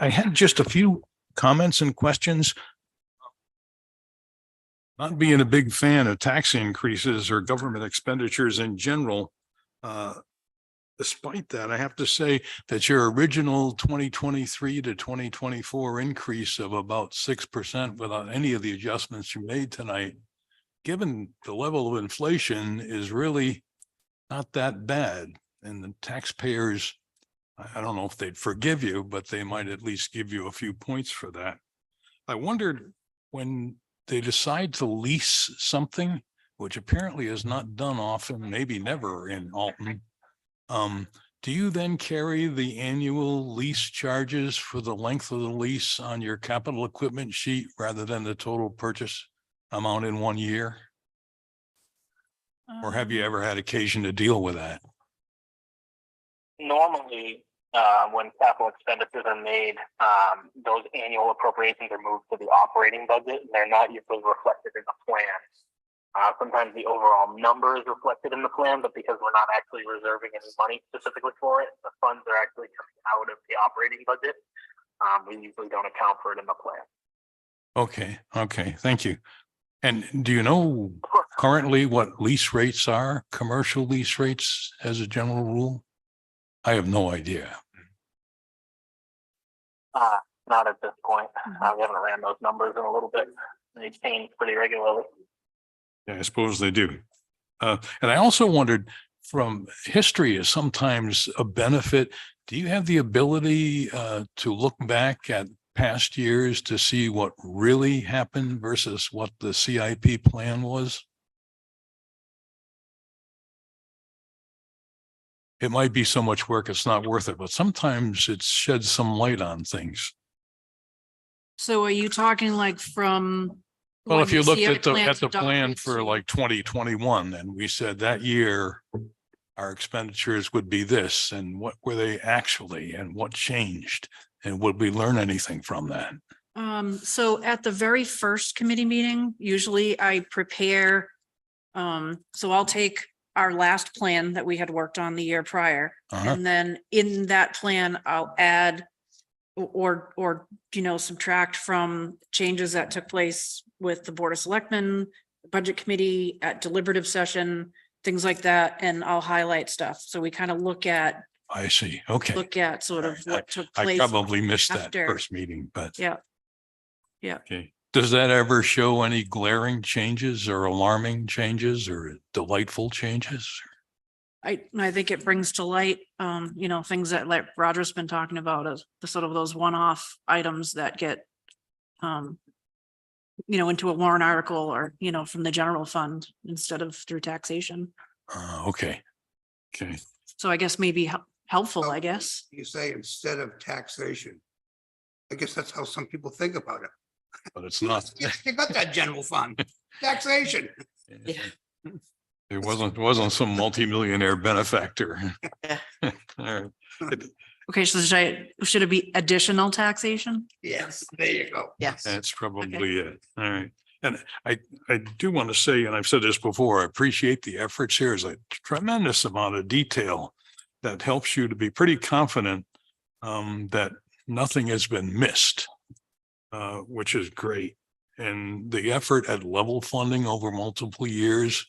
I had just a few comments and questions. Not being a big fan of tax increases or government expenditures in general. Despite that, I have to say that your original 2023 to 2024 increase of about 6% without any of the adjustments you made tonight, given the level of inflation, is really not that bad. And the taxpayers, I don't know if they'd forgive you, but they might at least give you a few points for that. I wondered, when they decide to lease something, which apparently is not done often, maybe never in Alton, do you then carry the annual lease charges for the length of the lease on your capital equipment sheet rather than the total purchase amount in 1 year? Or have you ever had occasion to deal with that? Normally, when capital expenditures are made, those annual appropriations are moved to the operating budget, and they're not usually reflected in the plan. Sometimes the overall number is reflected in the plan, but because we're not actually reserving any money specifically for it, the funds are actually coming out of the operating budget. We usually don't account for it in the plan. Okay, thank you. And do you know currently what lease rates are, commercial lease rates as a general rule? I have no idea. Not at this point. We haven't ran those numbers in a little bit. They change pretty regularly. Yeah, I suppose they do. And I also wondered, from history is sometimes a benefit. Do you have the ability to look back at past years to see what really happened versus what the CIP plan was? It might be so much work, it's not worth it, but sometimes it sheds some light on things. So are you talking like from? Well, when if you the looked CI at the plan's plan adopted for to- like 2021, and we said that year our expenditures would be this, and what were they actually, and what changed? And would we learn anything from that? So at the very first committee meeting, usually I prepare. So I'll take our last plan that we had worked on the year prior. Uh-huh. And then in that plan, I'll add or, subtract from changes that took place with the Board of Selectmen, the Budget Committee at deliberative session, things like that, and I'll highlight stuff. So we kind of look at I see. Okay. sort of what took I place. probably missed that after. first meeting, but. Yeah. Okay. Does that ever show any glaring changes or alarming changes or delightful changes? I think it brings to light, things that like Roger's been talking about, as the sort of those one-off items that get into a warrant article or, from the general fund instead of through taxation. Okay. Okay. So I guess maybe helpful, I guess. You say instead of taxation. I guess that's how some people think about it. but it's not. You got that general fund, taxation. It wasn't some multimillionaire benefactor. Yeah. All right. Okay, so should it be additional taxation? Yes, there you go. Yes. That's probably it. All right. And I do want to say, and I've said this before, I appreciate the efforts here. Is a tremendous amount of detail that helps you to be pretty confident that nothing has been missed, which is great. And the effort at level funding over multiple years,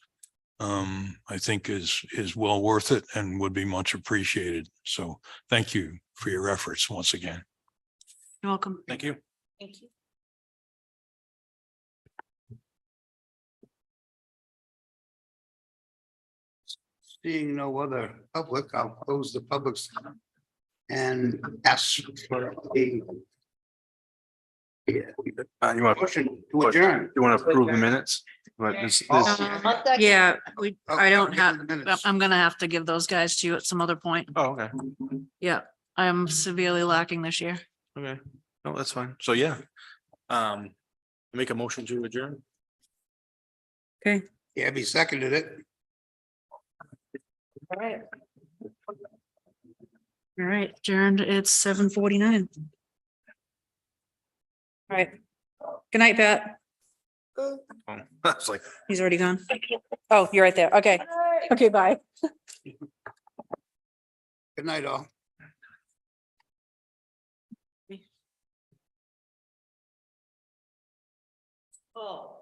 I think is well worth it and would be much appreciated. So thank you for your efforts once again. You're welcome. Thank you. Thank you. Seeing no other public, I'll close the public and ask for a You want, motion to adjourn. you want to approve the minutes? But Yeah, I don't have, Oh, minutes. I'm gonna have to give those guys to you at some other point. Oh, okay. Yeah, I'm severely lacking this year. Okay. No, that's fine. So, yeah. Make a motion to adjourn. Okay. Abby seconded it. All right. All right, adjourned. It's 7:49. All right. Good night, Pat. Oh, I was like, He's already gone. Oh, you're right there. Okay. Okay, bye. Good night, all. Oh.